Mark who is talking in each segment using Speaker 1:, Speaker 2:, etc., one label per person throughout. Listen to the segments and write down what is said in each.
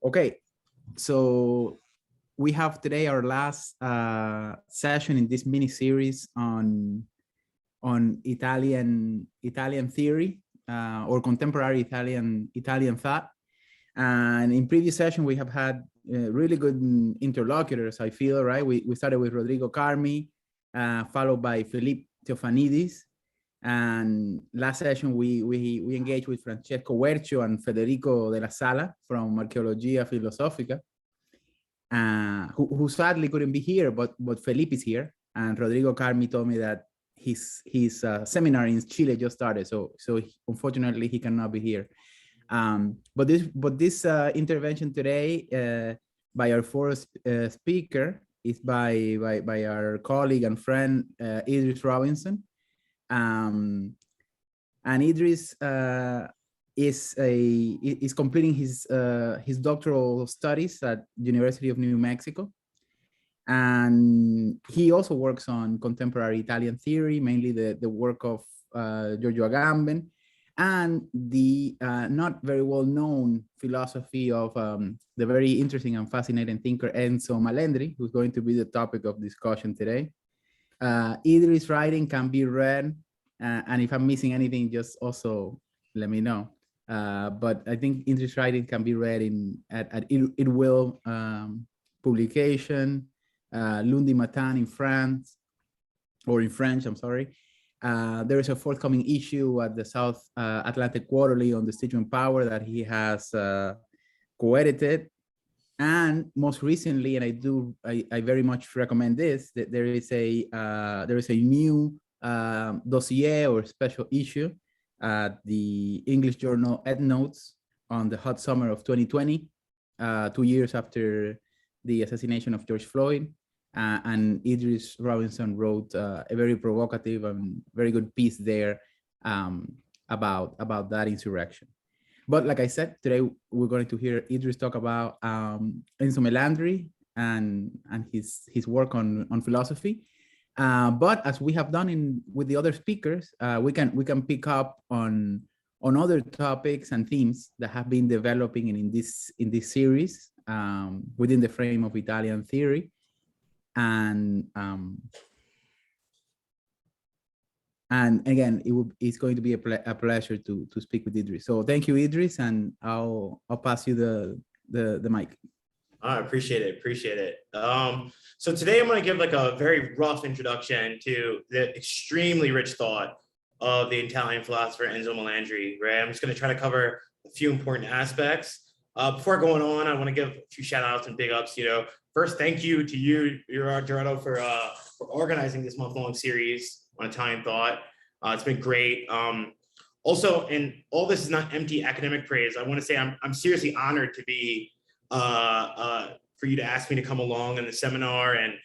Speaker 1: Okay, so we have today our last session in this mini series on Italian theory or contemporary Italian thought. And in previous session, we have had really good interlocutors, I feel, right? We started with Rodrigo 𝐏𝐬𝐚𝐦𝐿, followed by Felipe Theophanidis. And last session, we engaged with Francesco 𝐏𝐻𝐻𝐿 and Federico de la Sala from Arqueologia Filosofica, who sadly couldn't be here, but Felipe is here. And Rodrigo 𝐏𝐬𝐚𝐦 told me that his seminar in Chile just started, so unfortunately he cannot be here. But this intervention today by our fourth speaker is by our colleague and friend Idris Robinson. And Idris is completing his doctoral studies at University of New Mexico, and he also works on contemporary Italian theory, mainly the work of Giorgio Agamben, and the not very well known philosophy of the very interesting and fascinating thinker Enzo Melandri, who's going to be the topic of discussion today. Idris' writing can be read, and if I'm missing anything, just also let me know. But I think Idris' writing can be read at 𝐻𝐻𝐻𝐻 publication, Lundi Matin in France, or in French, I'm sorry. There is a forthcoming issue at the South Atlantic Quarterly on the Stygian Power that he has co-edited. And most recently, and I very much recommend this, that there is a new dossier or special issue at the English journal 𝐻𝐻𝐻𝐻 on the hot summer of 2020, 2 years after the assassination of George Floyd. And Idris Robinson wrote a very provocative and very good piece there about that insurrection. But like I said, today we're going to hear Idris talk about Enzo Melandri and his work on philosophy. But as we have done with the other speakers, we can pick up on other topics and themes that have been developing in this series within the frame of Italian theory. And again, it's going to be a pleasure to speak with Idris. So thank you, Idris, and I'll pass you the mic.
Speaker 2: I appreciate it. So today I'm going to give like a very rough introduction to the extremely rich thought of the Italian philosopher Enzo Melandri, right? I'm just going to try to cover a few important aspects. Before going on, I want to give a few shout outs and big ups. First, thank you to you, Gerardo, for organizing this month-long series on Italian thought. It's been great. Also, and all this is not empty academic praise. I want to say I'm seriously honored to be for you to ask me to come along in the seminar. And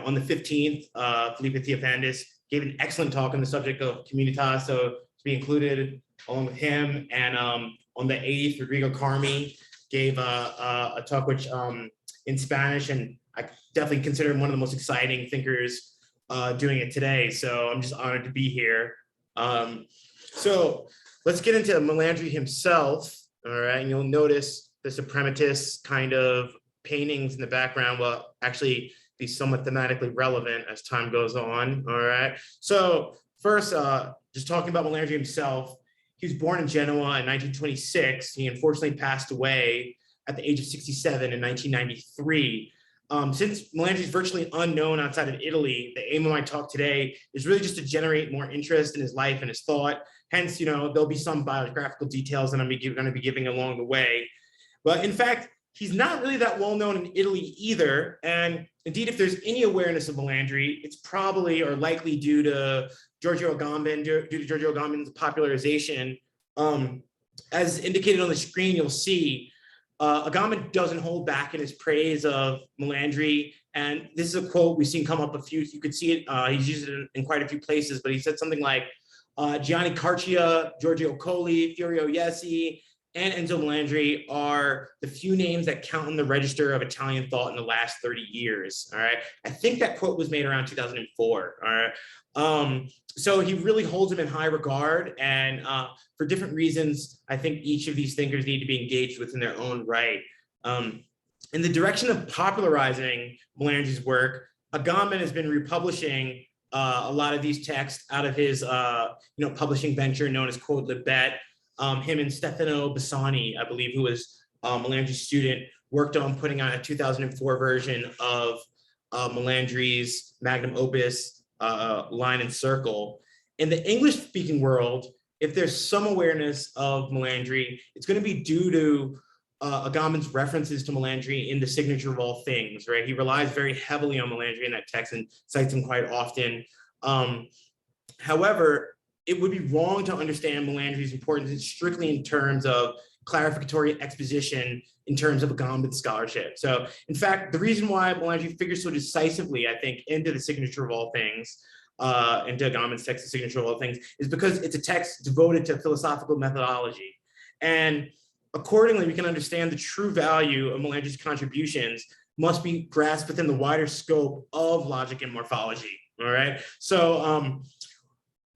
Speaker 2: on the 15th, Felipe Theophanidis gave an excellent talk on the subject of 𝐏𝐬𝐚𝐦𝐿, so to be included along with him. And on the 8th, Rodrigo 𝐏𝐬𝐴𝐚𝐦𝐿 gave a talk which in Spanish, and I definitely consider him one of the most exciting thinkers doing it today. So I'm just honored to be here. So let's get into Melandri himself. All right, and you'll notice the suprematist kind of paintings in the background will actually be somewhat thematically relevant as time goes on. All right, so first, just talking about Melandri himself. He was born in Genoa in 1926. He unfortunately passed away at the age of 67 in 1993. Since Melandri is virtually unknown outside of Italy, the aim of my talk today is really just to generate more interest in his life and his thought. Hence, there'll be some biographical details that I'm going to be giving along the way. But in fact, he's not really that well known in Italy either. And indeed, if there's any awareness of Melandri, it's probably or likely due to Giorgio Agamben's popularization. As indicated on the screen, you'll see Agamben doesn't hold back in his praise of Melandri. And this is a quote we've seen come up you could see it, he's used it in quite a few places, but he said something like, Gianni Carcia, Giorgio 𝐿𝐻𝐻𝐿, Furio 𝐸𝐿𝐻𝐻𝐻, and Enzo Melandri are the few names that count in the register of Italian thought in the last 30 years. All right. I think that quote was made around 2004. All right. So he really holds him in high regard. And for different reasons, I think each of these thinkers need to be engaged with in their own right. In the direction of popularizing Melandri's work, 𝐏𝐿𝐴𝐻 has been republishing a lot of these texts out of his publishing venture known as 𝐷𝐿𝐴𝐻𝐿. Him and Stefano Bassani, I believe, who was Melandri's student, worked on putting out a 2004 version of Melandri's magnum opus, Line and Circle. In the English-speaking world, if there's some awareness of Melandri, it's going to be due to 𝐏𝐿𝐴𝐻's references to Melandri in The Signature of All Things, right? He relies very heavily on Melandri in that text and cites him quite often. However, it would be wrong to understand Melandri's importance strictly in terms of clarificatory exposition in terms of 𝐏𝐿𝐴𝐻 scholarship. So in fact, the reason why Melandri figures so decisively, I think, into The Signature of All Things, into 𝐏𝐿𝐴𝐻's text, The Signature of All Things, is because it's a text devoted to philosophical methodology. And accordingly, we can understand the true value of Melandri's contributions must be grasped within the wider scope of logic and morphology, all right? So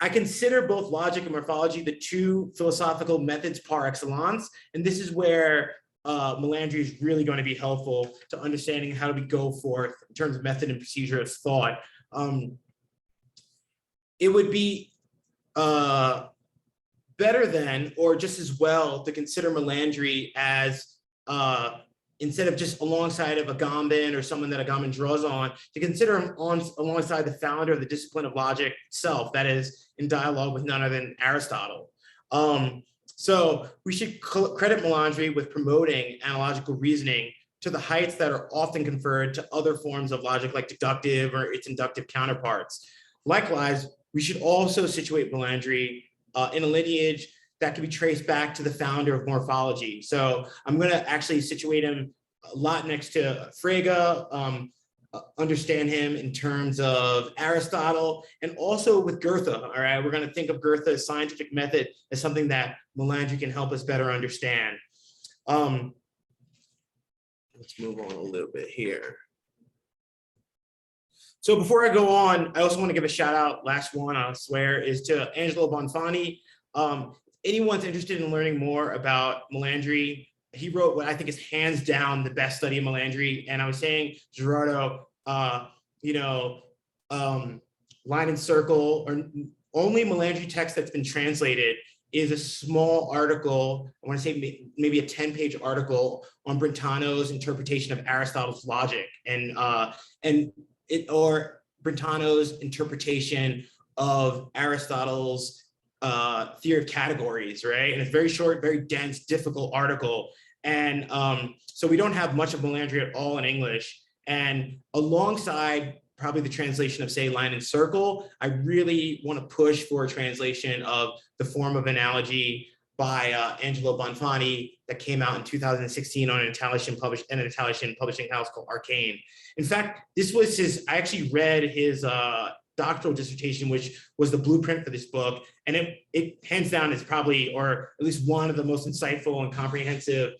Speaker 2: I consider both logic and morphology the two philosophical methods par excellence, and this is where Melandri is really going to be helpful to understanding how do we go forth in terms of method and procedure of thought. It would be better than, or just as well, to consider Melandri as, instead of just alongside of 𝐏𝐿𝐴𝐻 or someone that 𝐏𝐿𝐴𝐻 draws on, to consider him alongside the founder of the discipline of logic itself, that is, in dialogue with none other than Aristotle. So we should credit Melandri with promoting analogical reasoning to the heights that are often conferred to other forms of logic like deductive or its inductive counterparts. Likewise, we should also situate Melandri in a lineage that can be traced back to the founder of morphology. So I'm going to actually situate him a lot next to Frege, understand him in terms of Aristotle, and also with Goethe. All right, we're going to think of Goethe's scientific method as something that Melandri can help us better understand. Let's move on a little bit here. So before I go on, I also want to give a shout out, last one, I swear, is to Angelo Bonfani. If anyone's interested in learning more about Melandri, he wrote what I think is hands down the best study of Melandri. And I was saying, Gerardo, Line and Circle, or only Melandri text that's been translated is a small article, I want to say maybe a 10-page article on Brentano's interpretation of Aristotle's logic, or Brentano's interpretation of Aristotle's theory of categories, right? And it's very short, very dense, difficult article. And so we don't have much of Melandri at all in English. And alongside probably the translation of, say, Line and Circle, I really want to push for a translation of The Form of Analogy by Angelo Bonfani that came out in 2016 on an Italian publishing house called Arcane. In fact, this was I actually read his doctoral dissertation, which was the blueprint for this book. And it hands down is probably, or at least one of the most insightful and comprehensive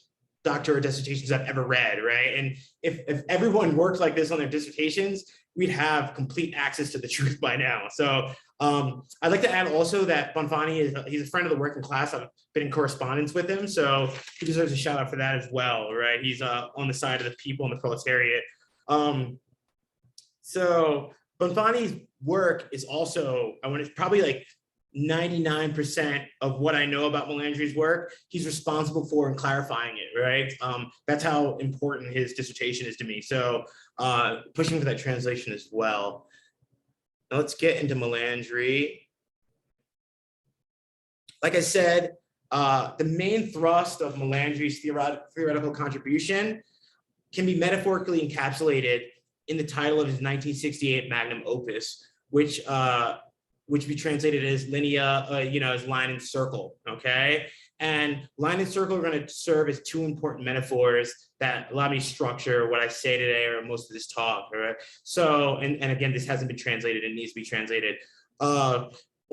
Speaker 2: doctoral dissertations I've ever read, right? And if everyone worked like this on their dissertations, we'd have complete access to the truth by now. So I'd like to add also that Bonfani he's a friend of the working class. I've been in correspondence with him, so he deserves a shout out for that as well, right? He's on the side of the people and the proletariat. So Bonfani's work is also, it's probably like 99% of what I know about Melandri's work, he's responsible for in clarifying it, right? That's how important his dissertation is to me. So pushing for that translation as well. Now let's get into Melandri. Like I said, the main thrust of Melandri's theoretical contribution can be metaphorically encapsulated in the title of his 1968 magnum opus, which we translated as linea, as Line and Circle, okay? And Line and Circle are going to serve as two important metaphors that allow me to structure what I say today or most of this talk, all right? So, and again, this hasn't been translated, it needs to be translated.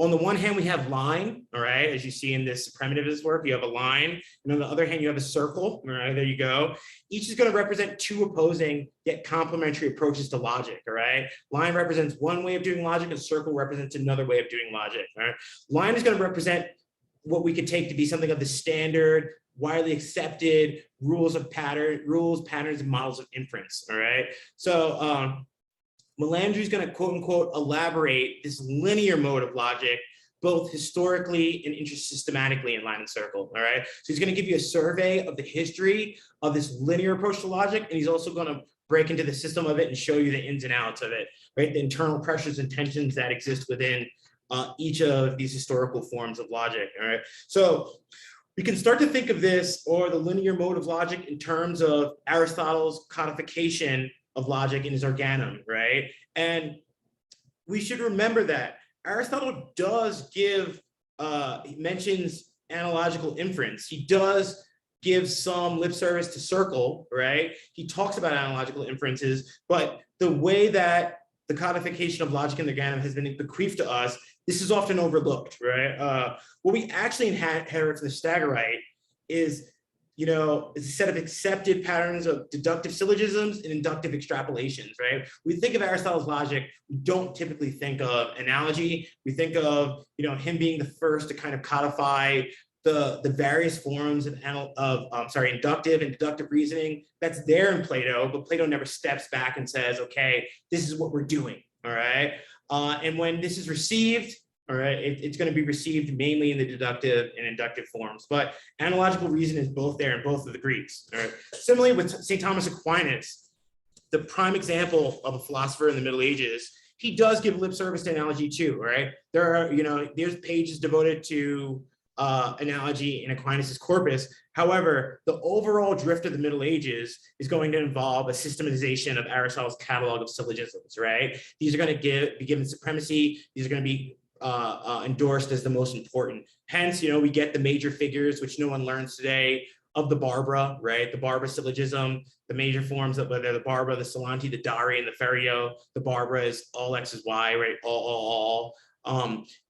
Speaker 2: On the one hand, we have line, all right? As you see in this primitivist work, you have a line. And on the other hand, you have a circle, all right? There you go. Each is going to represent two opposing yet complementary approaches to logic, all right? Line represents one way of doing logic, and circle represents another way of doing logic, all right? Line is going to represent what we could take to be something of the standard widely accepted rules, patterns, and models of inference, all right? So Melandri is going to quote unquote elaborate this linear mode of logic, both historically and intersystematically in line and circle, all right? So he's going to give you a survey of the history of this linear approach to logic, and he's also going to break into the system of it and show you the ins and outs of it, right? The internal pressures and tensions that exist within each of these historical forms of logic, all right? So we can start to think of this, or the linear mode of logic, in terms of Aristotle's codification of logic in his organum, right? And we should remember that Aristotle does give, he mentions analogical inference. He does give some lip service to circle, right? He talks about analogical inferences, but the way that the codification of logic in the organum has been bequeathed to us, this is often overlooked, right? What we actually inherit from the Stagirite is, is a set of accepted patterns of deductive syllogisms and inductive extrapolations, right? We think of Aristotle's logic, we don't typically think of analogy. We think of, him being the first to kind of codify the various forms of inductive and deductive reasoning that's there in Plato, but Plato never steps back and says, okay, this is what we're doing, all right? And when this is received, all right, it's going to be received mainly in the deductive and inductive forms, but analogical reason is both there in both of the Greeks, all right? Similarly with St. Thomas Aquinas, the prime example of a philosopher in the Middle Ages, he does give lip service to analogy too, all right? There are, there's pages devoted to analogy in Aquinas' corpus. However, the overall drift of the Middle Ages is going to involve a systematization of Aristotle's catalog of syllogisms, right? These are going to be given supremacy. These are going to be endorsed as the most important. Hence, we get the major figures, which no one learns today, of the Barbara, right? The Barbara syllogism, the major forms of whether the Barbara, the Salanti, the Dari, and the Ferio. The Barbara is all X is Y, right? All.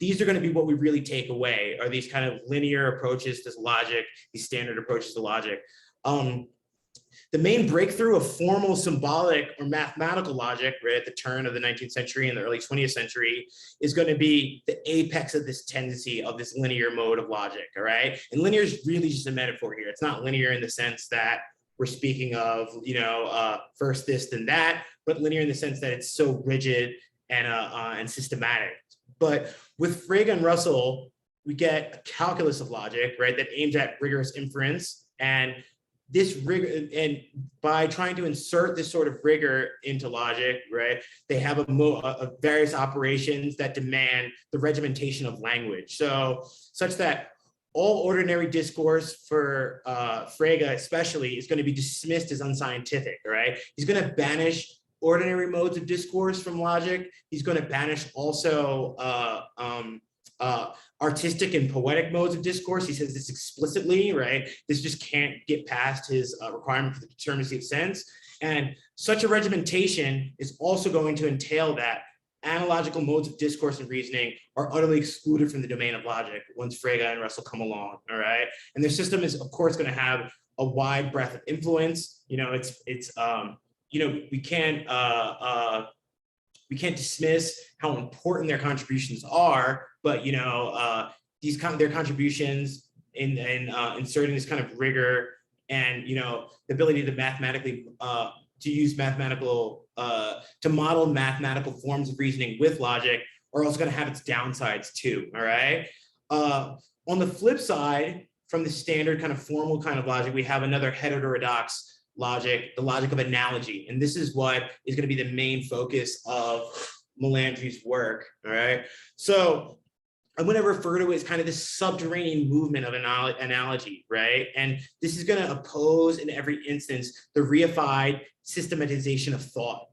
Speaker 2: These are going to be what we really take away, are these kind of linear approaches to logic, these standard approaches to logic. The main breakthrough of formal, symbolic, or mathematical logic, right, at the turn of the 19th century and the early 20th century, is going to be the apex of this tendency of this linear mode of logic, all right? And linear is really just a metaphor here. It's not linear in the sense that we're speaking of, first this, then that, but linear in the sense that it's so rigid and systematic. But with Frege and Russell, we get a calculus of logic, right, that aims at rigorous inference. And this rigor, and by trying to insert this sort of rigor into logic, right, they have a various operations that demand the regimentation of language. So such that all ordinary discourse for Frege especially is going to be dismissed as unscientific, right? He's going to banish ordinary modes of discourse from logic. He's going to banish also artistic and poetic modes of discourse. He says this explicitly, right? This just can't get past his requirement for the determinacy of sense. And such a regimentation is also going to entail that analogical modes of discourse and reasoning are utterly excluded from the domain of logic once Frege and Russell come along, all right? And their system is, of course, going to have a wide breadth of influence. We can't dismiss how important their contributions are, but their contributions in inserting this kind of rigor and the ability to mathematically to use mathematical to model mathematical forms of reasoning with logic are also going to have its downsides too. All right. On the flip side, from the standard kind of formal kind of logic, we have another heterodox logic, the logic of analogy. And this is what is going to be the main focus of Melandri's work, all right? So I'm going to refer to it as kind of this subterranean movement of analogy, right? And this is going to oppose in every instance the reified systematization of thought.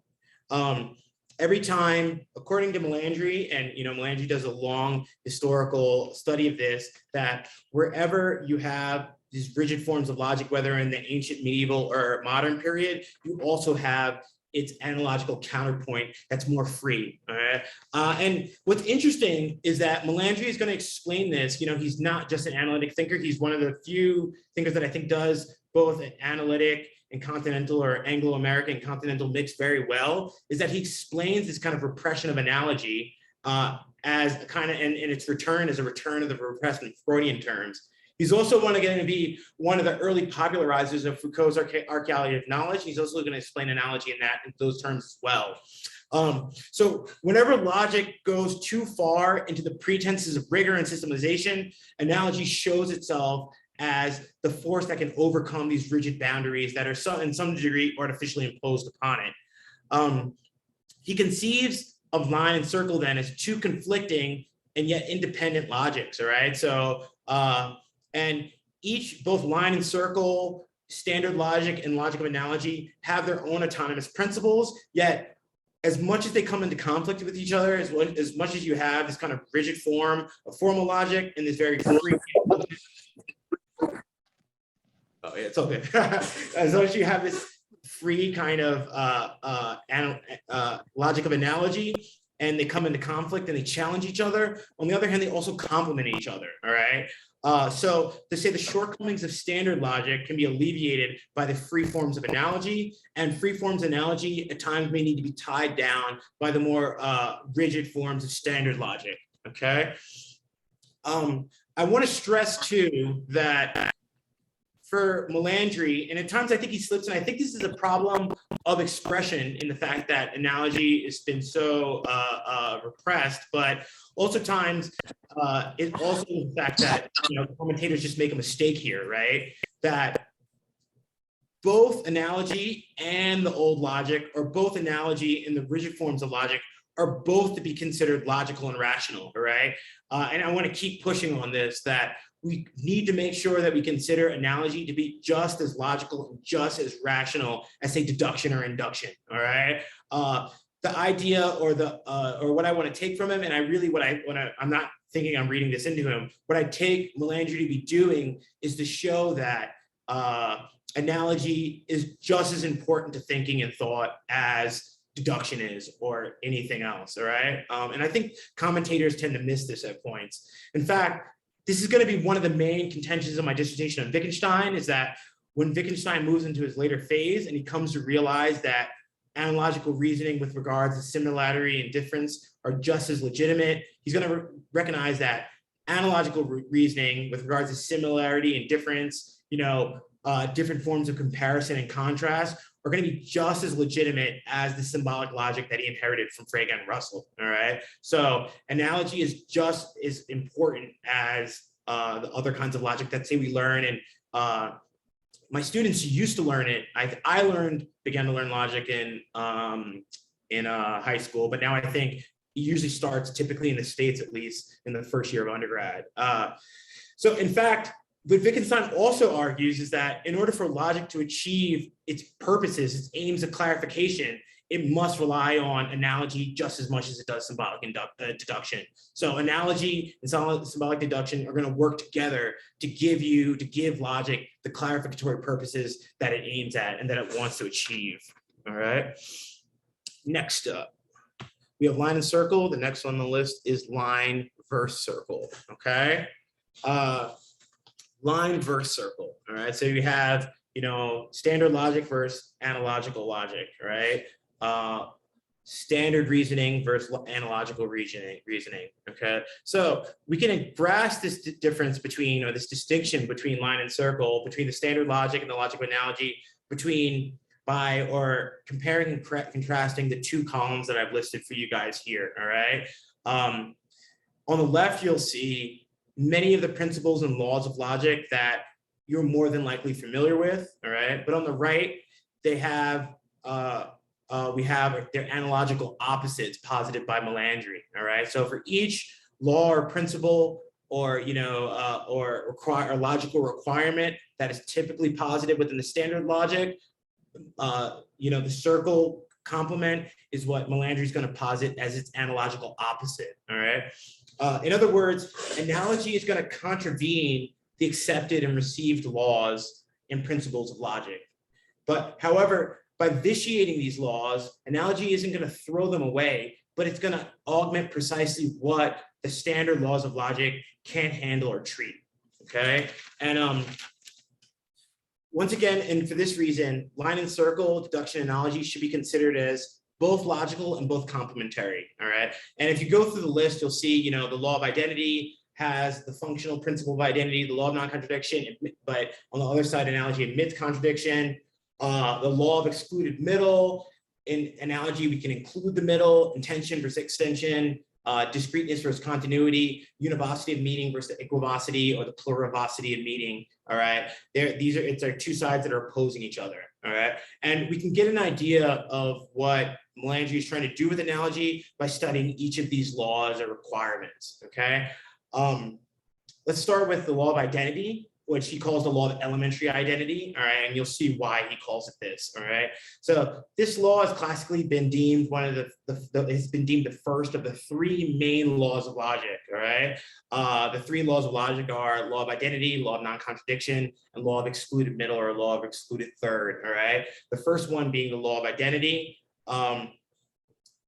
Speaker 2: Every time, according to Melandri, and Melandri does a long historical study of this, that wherever you have these rigid forms of logic, whether in the ancient, medieval, or modern period, you also have its analogical counterpoint that's more free. All right. And what's interesting is that Melandri is going to explain this. He's not just an analytic thinker. He's one of the few thinkers that I think does both an analytic and continental or Anglo-American continental mix very well, is that he explains this kind of repression of analogy as a kind of, and its return as a return of the repressed in Freudian terms. He's also going to be one of the early popularizers of Foucault's archaeology of knowledge. He's also going to explain analogy in those terms as well. So whenever logic goes too far into the pretenses of rigor and systemization, analogy shows itself as the force that can overcome these rigid boundaries that are in some degree artificially imposed upon it. He conceives of line and circle then as two conflicting and yet independent logics, all right? So, and both line and circle, standard logic and logic of analogy have their own autonomous principles, yet as much as they come into conflict with each other, as much as you have this kind of rigid form of formal logic and this very free, oh yeah, it's okay. As much as you have this free kind of logic of analogy, and they come into conflict and they challenge each other. On the other hand, they also complement each other, all right? So to say the shortcomings of standard logic can be alleviated by the free forms of analogy, and free forms of analogy at times may need to be tied down by the more rigid forms of standard logic, okay? I want to stress too that for Melandri, and at times I think he slips, and I think this is a problem of expression in the fact that analogy has been so repressed, but also times it's also the fact that commentators just make a mistake here, right? That both analogy and the old logic, or both analogy and the rigid forms of logic, are both to be considered logical and rational, all right? And I want to keep pushing on this, that we need to make sure that we consider analogy to be just as logical and just as rational as, say, deduction or induction, all right? The idea or what I want to take from him, and I'm not thinking I'm reading this into him, what I take Melandri to be doing is to show that analogy is just as important to thinking and thought as deduction is, or anything else, all right? And I think commentators tend to miss this at points. In fact, this is going to be one of the main contentions of my dissertation on Wittgenstein, is that when Wittgenstein moves into his later phase and he comes to realize that analogical reasoning with regards to similarity and difference are just as legitimate, he's going to recognize that analogical reasoning with regards to similarity and difference, different forms of comparison and contrast are going to be just as legitimate as the symbolic logic that he inherited from Frege and Russell, all right? So analogy is just as important as the other kinds of logic that, say, we learn, and my students used to learn it. I began to learn logic in high school, but now I think it usually starts, typically in the States at least, in the first year of undergrad. So in fact, what Wittgenstein also argues is that in order for logic to achieve its purposes, its aims of clarification, it must rely on analogy just as much as it does symbolic deduction. So analogy and symbolic deduction are going to work together to give logic the clarificatory purposes that it aims at and that it wants to achieve. All right. Next up, we have line and circle. The next one on the list is line verse circle. Okay. Line verse circle. All right. So you have, standard logic versus analogical logic, right? Standard reasoning versus analogical reasoning. Okay. So we can grasp this difference between, or this distinction between line and circle, between the standard logic and the logic of analogy, by comparing and contrasting the two columns that I've listed for you guys here. All right. On the left, you'll see many of the principles and laws of logic that you're more than likely familiar with, all right? But on the right, we have their analogical opposites posited by Melandri, all right? So for each law or principle or logical requirement that is typically posited within the standard logic, the circle complement is what Melandri is going to posit as its analogical opposite, all right? In other words, analogy is going to contravene the accepted and received laws and principles of logic. But however, by vitiating these laws, analogy isn't going to throw them away, but it's going to augment precisely what the standard laws of logic can't handle or treat, okay? And once again, and for this reason, line and circle, deduction, analogy should be considered as both logical and both complementary, all right? And if you go through the list, you'll see, the law of identity has the functional principle of identity, the law of non-contradiction, but on the other side, analogy admits contradiction. The law of excluded middle, in analogy, we can include the middle, intension versus extension, discreteness versus continuity, univocity of meaning versus the equivocity or the plurivocity of meaning. All right, it's our two sides that are opposing each other. All right, and we can get an idea of what Melandri is trying to do with analogy by studying each of these laws or requirements. Okay, let's start with the law of identity, which he calls the law of elementary identity. All right, and you'll see why he calls it this. All right, so this law has classically been deemed one of it's been deemed the first of the three main laws of logic. All right, the three laws of logic are law of identity, law of non-contradiction, and law of excluded middle or law of excluded third. All right, the first one being the law of identity.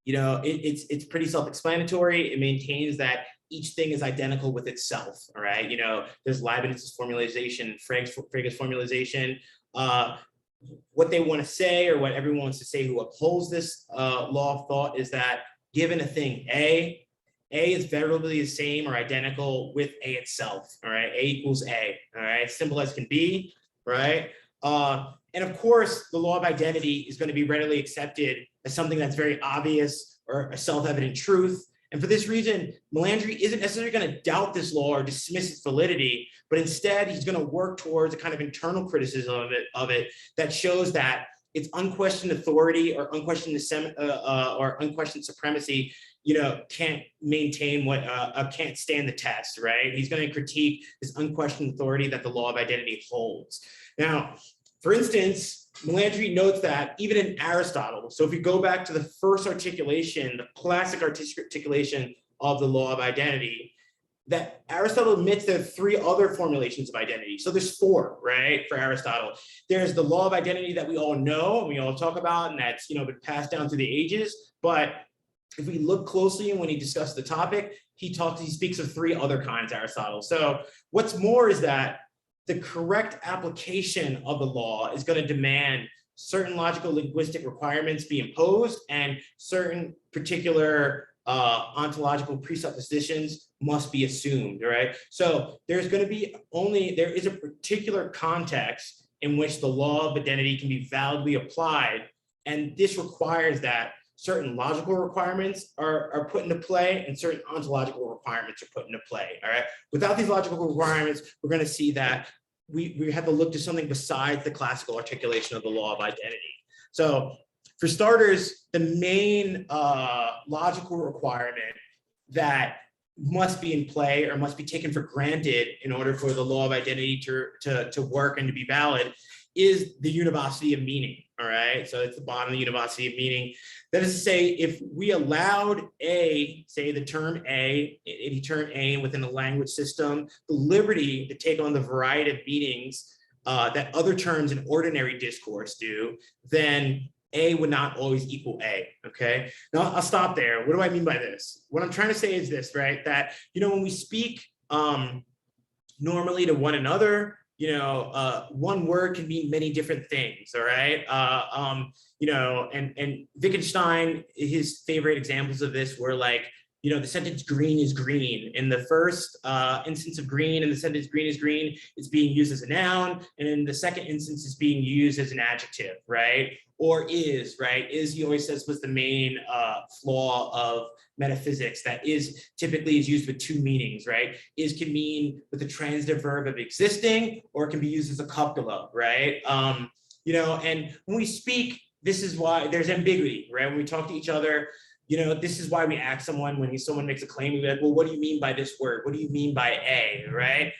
Speaker 2: You know, it's pretty self-explanatory. It maintains that each thing is identical with itself. All right, you know, there's Leibniz's formalization, Frege's formalization. What they want to say, or what everyone wants to say who upholds this law of thought, is that given a thing A is veritably the same or identical with A itself. All right, A equals A. All right, simple as can be. Right. And of course, the law of identity is going to be readily accepted as something that's very obvious or a self-evident truth. And for this reason, Melandri isn't necessarily going to doubt this law or dismiss its validity, but instead he's going to work towards a kind of internal criticism of it that shows that its unquestioned authority or unquestioned supremacy, you know, can't maintain can't stand the test, right? He's going to critique this unquestioned authority that the law of identity holds. Now, for instance, Melandri notes that even in Aristotle, so if we go back to the first articulation, the classic articulation of the law of identity, that Aristotle admits there are three other formulations of identity. So there's four, right, for Aristotle. There's the law of identity that we all know and we all talk about, and that's, you know, been passed down through the ages. But if we look closely and when he discussed the topic, he speaks of three other kinds, Aristotle. So what's more is that the correct application of the law is going to demand certain logical linguistic requirements be imposed and certain particular ontological presuppositions must be assumed, right? So there is a particular context in which the law of identity can be validly applied. And this requires that certain logical requirements are put into play and certain ontological requirements are put into play, all right? Without these logical requirements, we're going to see that we have to look to something besides the classical articulation of the law of identity. So for starters, the main logical requirement that must be in play or must be taken for granted in order for the law of identity to work and to be valid is the univocity of meaning, all right? So it's the bottom of the univocity of meaning. That is to say, if we allowed the term any term A within the language system, the liberty to take on the variety of meanings that other terms in ordinary discourse do, then A would not always equal A, okay? Now, I'll stop there. What do I mean by this? What I'm trying to say is this, right? That, you know, when we speak normally to one another, you know, one word can mean many different things, all right? You know, and Wittgenstein, his favorite examples of this were like, you know, the sentence green is green. In the first instance of green, in the sentence green is green, it's being used as a noun. And in the second instance, it's being used as an adjective, right? Or is, right? Is, he always says, was the main flaw of metaphysics, that is typically is used with two meanings, right? Is can mean with the transitive verb of existing, or it can be used as a copula, right? You know, and when we speak, this is why there's ambiguity, right? When we talk to each other, you know, this is why we ask someone when someone makes a claim, we be like, well, what do you mean by this word? What do you mean by A, right?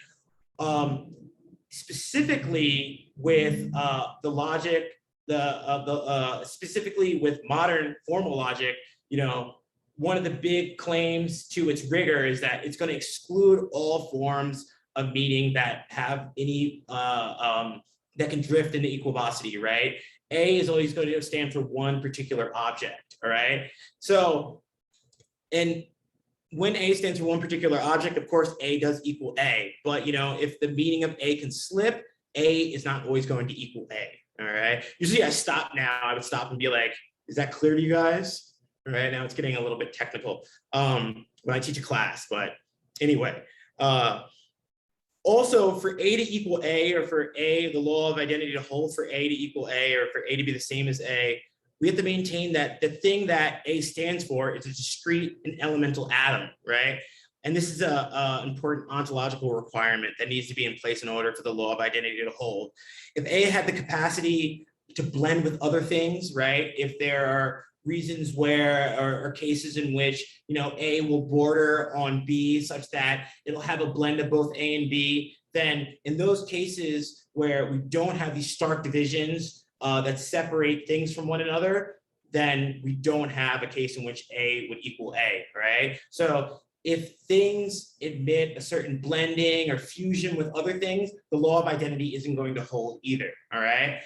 Speaker 2: Specifically with the logic, specifically with modern formal logic, you know, one of the big claims to its rigor is that it's going to exclude all forms of meaning that have any, that can drift into equivocity, right? A is always going to stand for one particular object, all right? So, and when A stands for one particular object, of course, A does equal A, but you know, if the meaning of A can slip, A is not always going to equal A, all right? Usually I stop now, I would stop and be like, is that clear to you guys? All right, now it's getting a little bit technical when I teach a class, but anyway. Also, for A to equal A, or for A, the law of identity to hold for A to equal A, or for A to be the same as A, we have to maintain that the thing that A stands for is a discrete and elemental atom, right? And this is an important ontological requirement that needs to be in place in order for the law of identity to hold. If A had the capacity to blend with other things, right? If there are reasons where, or cases in which, you know, A will border on B such that it'll have a blend of both A and B, then in those cases where we don't have these stark divisions that separate things from one another, then we don't have a case in which A would equal A, right? So if things admit a certain blending or fusion with other things, the law of identity isn't going to hold either, all right?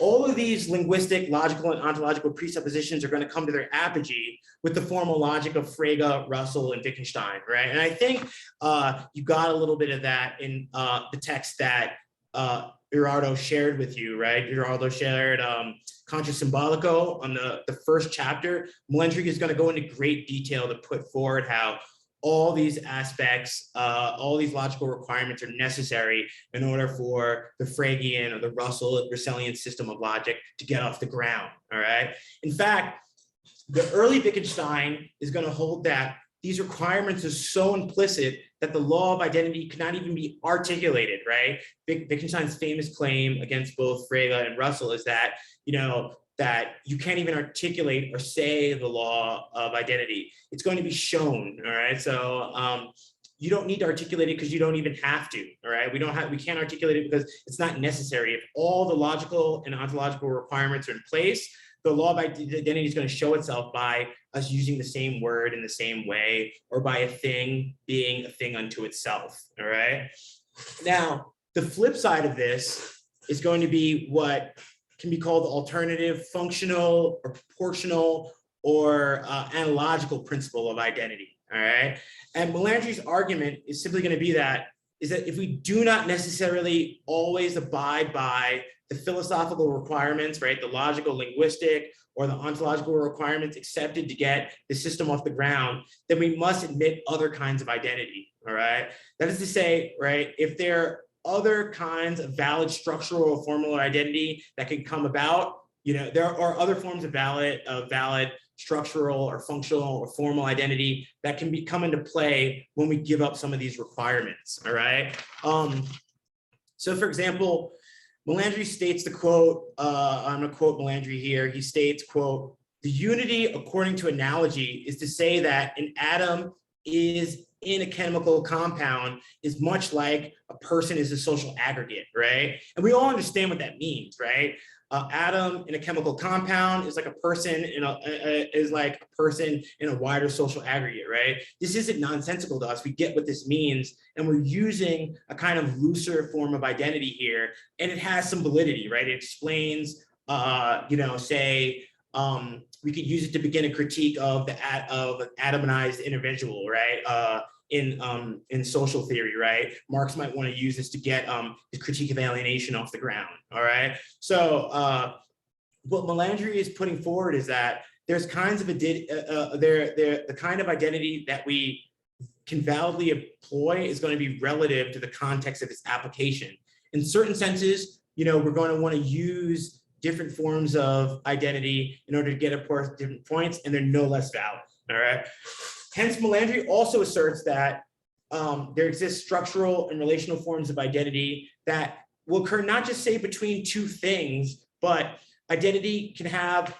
Speaker 2: All of these linguistic, logical, and ontological presuppositions are going to come to their apogee with the formal logic of Frege, Russell, and Wittgenstein, right? And I think you got a little bit of that in the text that Gerardo shared with you, right? Gerardo shared Contra Symbolico on the first chapter. Melandri is going to go into great detail to put forward how all these aspects, all these logical requirements are necessary in order for the Fregean or the Russellian system of logic to get off the ground, all right? In fact, the early Wittgenstein is going to hold that these requirements are so implicit that the law of identity cannot even be articulated, right? Wittgenstein's famous claim against both Frege and Russell is that, you know, that you can't even articulate or say the law of identity. It's going to be shown, all right? So you don't need to articulate it because you don't even have to, all right? We can't articulate it because it's not necessary. If all the logical and ontological requirements are in place, the law of identity is going to show itself by us using the same word in the same way, or by a thing being a thing unto itself, all right? Now, the flip side of this is going to be what can be called the alternative functional or proportional or analogical principle of identity, all right? And Melandri's argument is simply going to be that, is that if we do not necessarily always abide by the philosophical requirements, right, the logical, linguistic, or the ontological requirements accepted to get the system off the ground, then we must admit other kinds of identity, all right? That is to say, right, if there other kinds of valid structural or formal identity that can come about, you know, there are other forms of valid structural or functional or formal identity that can come into play when we give up some of these requirements, all right? So for example, Melandri states the quote, I'm gonna quote Melandri here, he states, quote, "The unity according to analogy is to say that an atom is in a chemical compound is much like a person is a social aggregate, right?" And we all understand what that means, right? Atom in a chemical compound is like a person in a wider social aggregate, right? This isn't nonsensical to us. We get what this means, and we're using a kind of looser form of identity here, and it has some validity, right? It explains, you know, say, we could use it to begin a critique of an atomized individual, right? In social theory, right? Marx might want to use this to get his critique of alienation off the ground, all right? So what Melandri is putting forward is that there's kinds of the kind of identity that we can validly employ is going to be relative to the context of its application. In certain senses, you know, we're going to want to use different forms of identity in order to get across different points, and they're no less valid, all right? Hence, Melandri also asserts that there exist structural and relational forms of identity that will occur not just, say, between two things, but identity can have,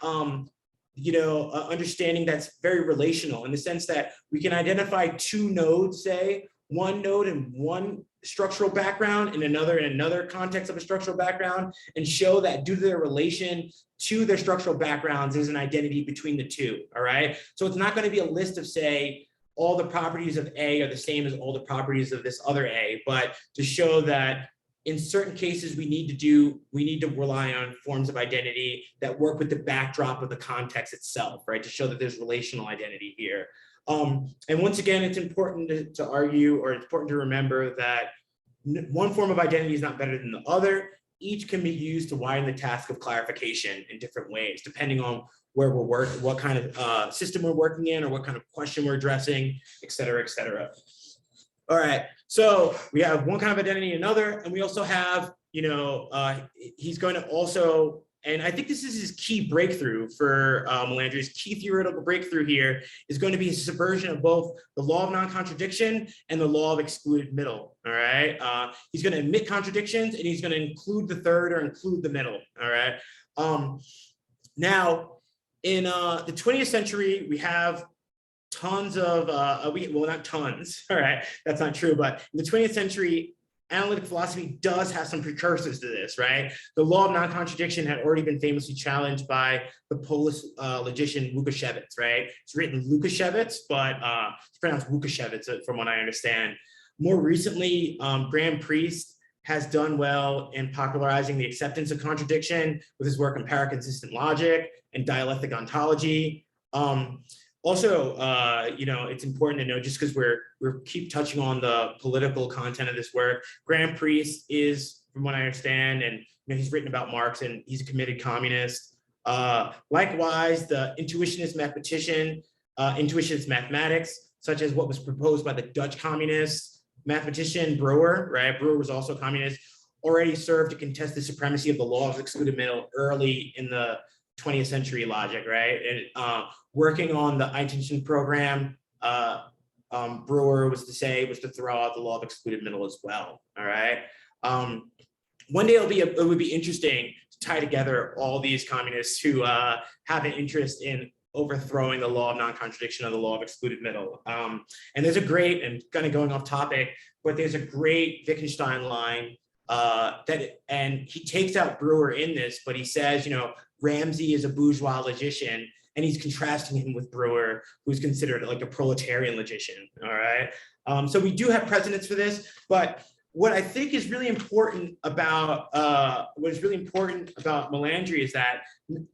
Speaker 2: you know, understanding that's very relational in the sense that we can identify two nodes, say, one node in one structural background and another in another context of a structural background, and show that due to their relation to their structural backgrounds, there's an identity between the two, all right? So it's not going to be a list of, say, all the properties of A are the same as all the properties of this other A, but to show that in certain cases we need to rely on forms of identity that work with the backdrop of the context itself, right? To show that there's relational identity here. And once again, it's important to argue, or it's important to remember that one form of identity is not better than the other. Each can be used to widen the task of clarification in different ways, depending on where we're working, what kind of system we're working in, or what kind of question we're addressing, et cetera, et cetera. All right, So we have one kind of identity and another, and we also have, he's going to also, and I think this is his key breakthrough for Melandri's key theoretical breakthrough here is going to be his subversion of both the law of non-contradiction and the law of excluded middle, all right? He's going to admit contradictions, and he's going to include the third or include the middle, all right? Now, in the 20th century, we have tons of, well, not tons, all right, that's not true, but in the 20th century, analytic philosophy does have some precursors to this, right? The law of non-contradiction had already been famously challenged by the Polish logician 𝐏𝐞𝐧𝐬𝐚, right? It's written 𝐏𝐿𝐾𝐧𝐬𝐚, but it's pronounced 𝐏𝐿𝐾𝐧𝐬𝐚 from what I understand. More recently, Graham Priest has done well in popularizing the acceptance of contradiction with his work on paraconsistent logic and dialectic ontology. Also, it's important to know, just because we're keep touching on the political content of this work, Graham Priest is, from what I understand, and he's written about Marx, and he's a committed communist. Likewise, the intuitionist mathematics, such as what was proposed by the Dutch communist mathematician Brouwer, right? Brouwer was also a communist, already served to contest the supremacy of the law of excluded middle early in the 20th century logic, right? And working on the intention program, Brouwer was to throw out the law of excluded middle as well, all right? One day it would be interesting to tie together all these communists who have an interest in overthrowing the law of non-contradiction of the law of excluded middle. And there's a great, and kind of going off topic, but there's a great Wittgenstein line and he takes out Brouwer in this, but he says, Ramsey is a bourgeois logician, and he's contrasting him with Brouwer, who's considered like a proletarian logician, all right? So we do have precedents for this, but what I think is really important about Melandri is that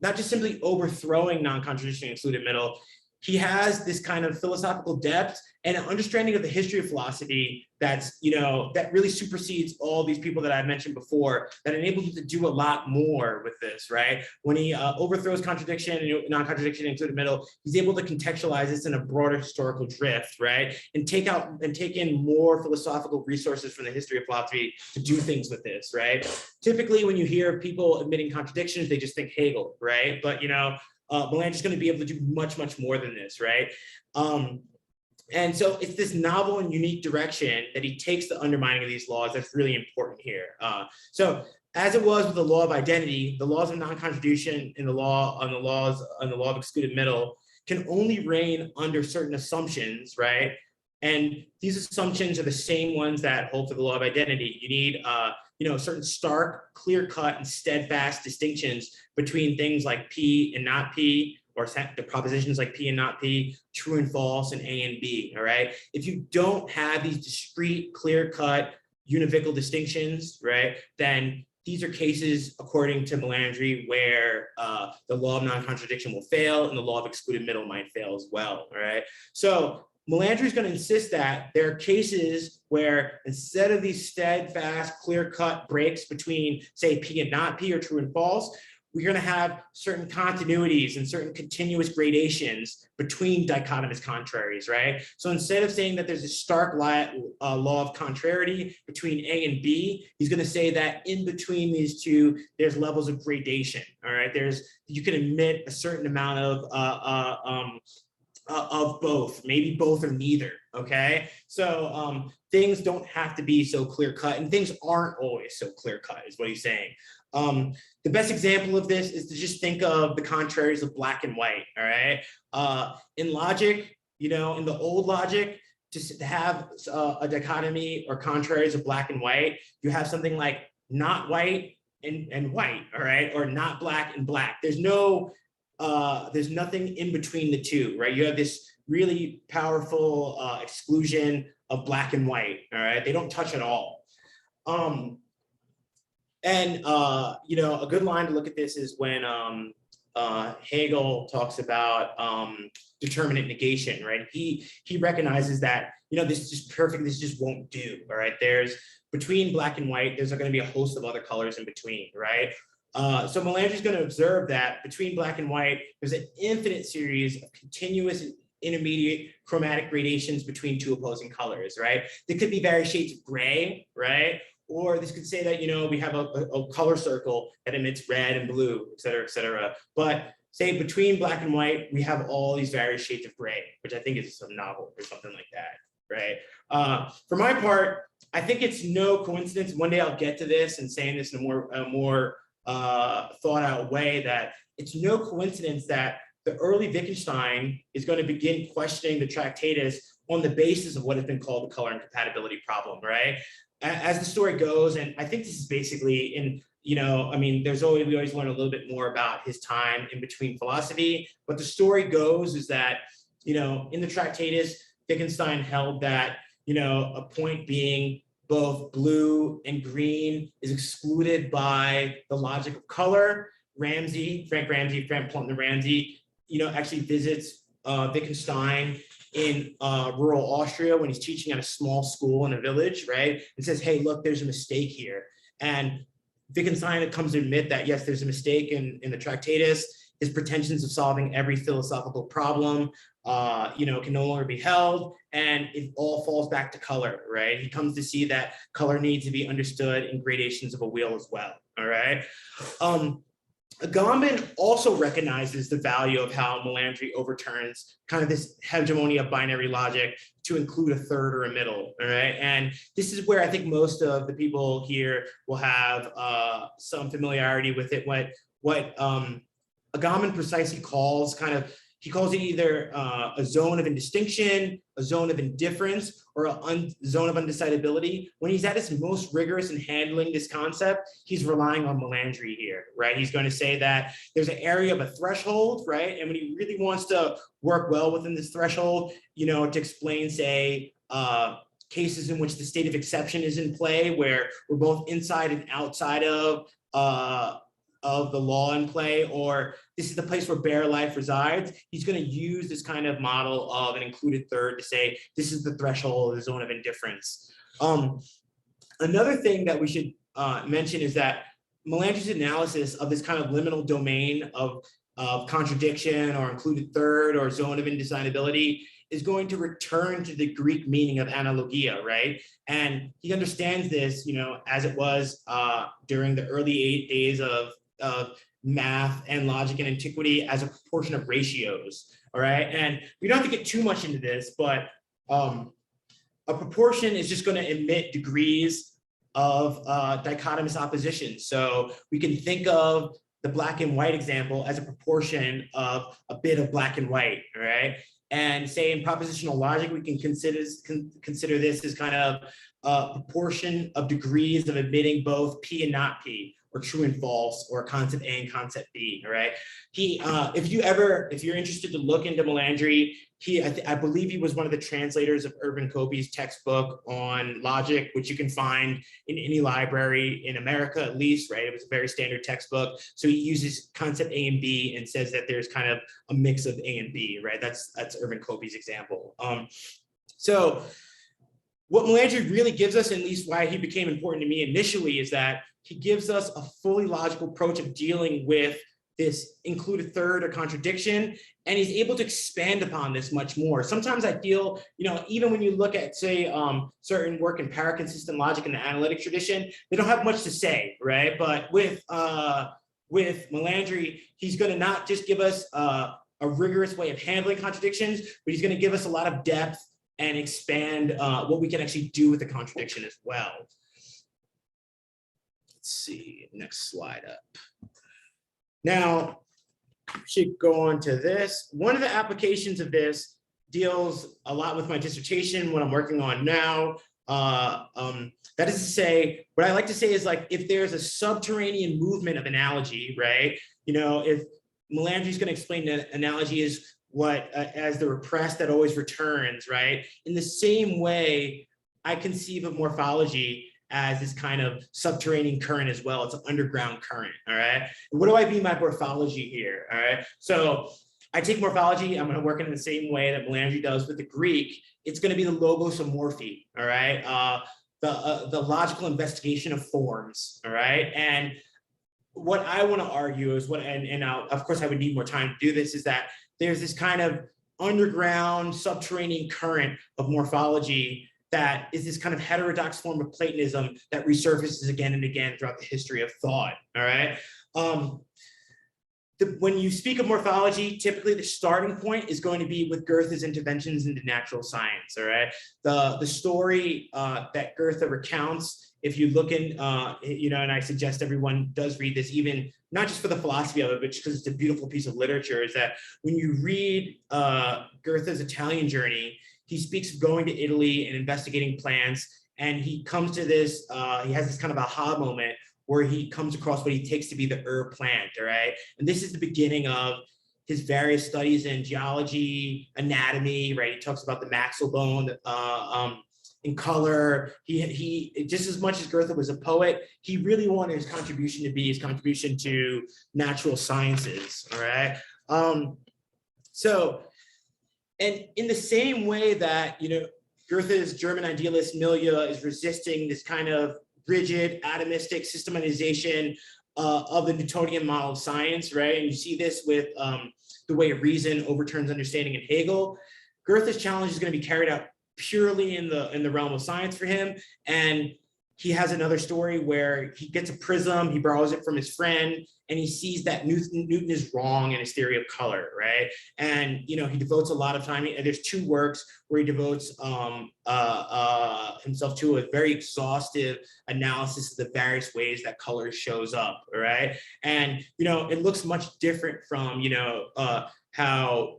Speaker 2: not just simply overthrowing non-contradiction and excluded middle, he has this kind of philosophical depth and an understanding of the history of philosophy that's, that really supersedes all these people that I mentioned before, that enables you to do a lot more with this, right? When he overthrows contradiction and non-contradiction and included middle, he's able to contextualize this in a broader historical drift, right? And take in more philosophical resources from the history of philosophy to do things with this, right? Typically, when you hear people admitting contradictions, they just think Hegel, right? But, Melandri's going to be able to do much, much more than this, right? And so it's this novel and unique direction that he takes the undermining of these laws that's really important here. So as it was with the law of identity, the laws of non-contradiction in the law on the law of excluded middle can only reign under certain assumptions, right? And these assumptions are the same ones that hold for the law of identity. You need certain stark, clear-cut, and steadfast distinctions between things like P and not P, or the propositions like P and not P, true and false, and A and B, all right? If you don't have these discrete, clear-cut, univocal distinctions, right, then these are cases, according to Melandri, where the law of non-contradiction will fail and the law of excluded middle might fail as well, all right? So Melandri is going to insist that there are cases where instead of these steadfast, clear-cut breaks between, say, P and not P or true and false, we're going to have certain continuities and certain continuous gradations between dichotomous contraries, right? So instead of saying that there's a stark law of contrariety between A and B, he's going to say that in between these two, there's levels of gradation, all right? You can admit a certain amount of both, maybe both or neither, okay? So things don't have to be so clear-cut, and things aren't always so clear-cut, is what he's saying. The best example of this is to just think of the contraries of black and white, all right? In logic, in the old logic, to have a dichotomy or contraries of black and white, you have something like not white and white, all right? Or not black and black. There's nothing in between the two, right? You have this really powerful exclusion of black and white, all right? They don't touch at all. A good line to look at this is when Hegel talks about determinate negation, right? He recognizes that, this is just perfect, this just won't do, all right? There's between black and white, there's going to be a host of other colors in between, right? So Melandri is going to observe that between black and white, there's an infinite series of continuous intermediate chromatic gradations between two opposing colors, right? There could be various shades of gray, right? Or this could say that, you know, we have a color circle that emits red and blue, et cetera, et cetera. But say between black and white, we have all these various shades of gray, which I think is some novel or something like that, right? For my part, I think it's no coincidence. One day I'll get to this and saying this in a more thought out way, that it's no coincidence that the early Wittgenstein is going to begin questioning the Tractatus on the basis of what has been called the color and compatibility problem, right? As the story goes, and I think this is basically in, you know, I mean, we always learn a little bit more about his time in between philosophy, but the story goes is that, you know, in the Tractatus, Wittgenstein held that, you know, a point being both blue and green is excluded by the logic of color. Frank Plant Ramsey, you know, actually visits Wittgenstein in rural Austria when he's teaching at a small school in a village, right? And says, hey, look, there's a mistake here. And Wittgenstein comes to admit that, yes, there's a mistake in the Tractatus. His pretensions of solving every philosophical problem, you know, can no longer be held, and it all falls back to color, right? He comes to see that color needs to be understood in gradations of a wheel as well, all right? Agamben also recognizes the value of how Melandri overturns kind of this hegemony of binary logic to include a third or a middle, all right? And this is where I think most of the people here will have some familiarity with it. What Agamben precisely calls he calls it either a zone of indistinction, a zone of indifference, or a zone of undecidability. When he's at his most rigorous in handling this concept, he's relying on Melandri here, right? He's going to say that there's an area of a threshold, right? And when he really wants to work well within this threshold, you know, to explain, say, cases in which the state of exception is in play, where we're both inside and outside of the law in play, or this is the place where bare life resides, he's going to use this kind of model of an included third to say, this is the threshold, the zone of indifference. Another thing that we should mention is that Melandri's analysis of this kind of liminal domain of contradiction or included third or zone of indecidability is going to return to the Greek meaning of analogia, right? And he understands this, you know, as it was during the early days of math and logic and antiquity as a proportion of ratios, all right? And we don't have to get too much into this, but a proportion is just going to emit degrees of dichotomous opposition. So we can think of the black and white example as a proportion of a bit of black and white, all right? And say in propositional logic, we can consider this as kind of a proportion of degrees of admitting both P and not P, or true and false, or concept A and concept B, all right? If you're interested to look into Melandri, I believe he was one of the translators of Irvin Kopy's textbook on logic, which you can find in any library in America, at least, right? It was a very standard textbook. So he uses concept A and B and says that there's kind of a mix of A and B, right? That's Irvin Kopy's example. So what Melandri really gives us, at least why he became important to me initially, is that he gives us a fully logical approach of dealing with this included third or contradiction, and he's able to expand upon this much more. Sometimes I feel, you know, even when you look at, say, certain work in paraconsistent logic in the analytic tradition, they don't have much to say, right? But with Melandri, he's going to not just give us a rigorous way of handling contradictions, but he's going to give us a lot of depth and expand what we can actually do with the contradiction as well. Let's see, next slide up. Now, we should go on to this. One of the applications of this deals a lot with my dissertation, what I'm working on now. That is to say, what I like to say is, like, if there's a subterranean movement of analogy, right? You know, if Melandri's going to explain that analogy is what as the repressed that always returns, right? In the same way, I conceive of morphology as this kind of subterranean current as well. It's an underground current, all right? And what do I mean by morphology here, all right? So I take morphology, I'm gonna work in the same way that Melandri does with the Greek. It's gonna be the logosomorphy, all right? The logical investigation of forms, all right? And what I wanna argue is of course I would need more time to do this, is that there's this kind of underground subterranean current of morphology that is this kind of heterodox form of Platonism that resurfaces again and again throughout the history of thought, all right? When you speak of morphology, typically the starting point is going to be with Goethe's interventions into natural science, all right? The story that Goethe recounts, if you look in, and I suggest everyone does read this, even not just for the philosophy of it, but just because it's a beautiful piece of literature, is that when you read Goethe's Italian journey, he speaks of going to Italy and investigating plants, and he comes to this, he has this kind of aha moment where he comes across what he takes to be the plant, all right? And this is the beginning of his various studies in geology, anatomy, right? He talks about the maxilla bone in color. He just as much as Goethe was a poet, he really wanted his contribution to be his contribution to natural sciences, all right? And in the same way that, Goethe's German idealist milieu is resisting this kind of rigid, atomistic systematization of the Newtonian model of science, right? And you see this with the way reason overturns understanding in Hegel. Goethe's challenge is going to be carried out purely in the realm of science for him. And he has another story where he gets a prism, he borrows it from his friend, and he sees that Newton is wrong in his theory of color, right? And he devotes a lot of time. And there's two works where he devotes himself to a very exhaustive analysis of the various ways that color shows up, right? And it looks much different from how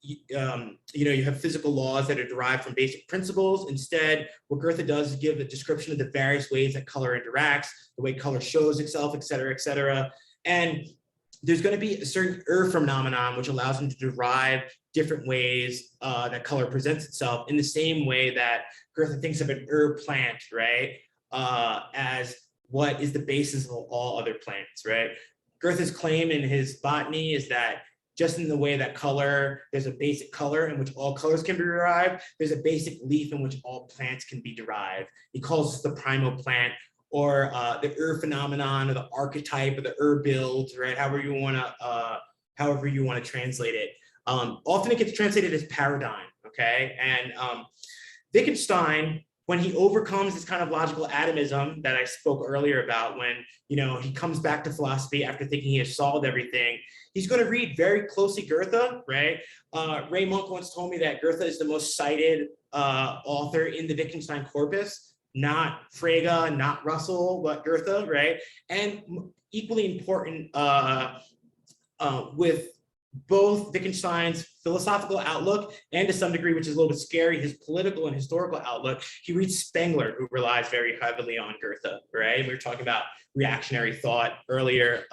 Speaker 2: you have physical laws that are derived from basic principles. Instead, what Goethe does is give a description of the various ways that color interacts, the way color shows itself, et cetera, et cetera. And there's going to be a certain phenomenon which allows him to derive different ways that color presents itself, in the same way that Goethe thinks of an plant, right, as what is the basis of all other plants, right? Goethe's claim in his botany is that just in the way that color, there's a basic color in which all colors can be derived, there's a basic leaf in which all plants can be derived. He calls this the primal plant, or the phenomenon, or the archetype, or the build, right? However you want to translate it. Often it gets translated as paradigm, okay? And Wittgenstein, when he overcomes this kind of logical atomism that I spoke earlier about, when he comes back to philosophy after thinking he has solved everything, he's going to read very closely Goethe, right? Ray Monk once told me that Goethe is the most cited author in the Wittgenstein corpus, not Frege, not Russell, but Goethe, right? And equally important with both Wittgenstein's philosophical outlook and, to some degree, which is a little bit scary, his political and historical outlook, he reads Spengler, who relies very heavily on Goethe, right? We were talking about reactionary thought earlier.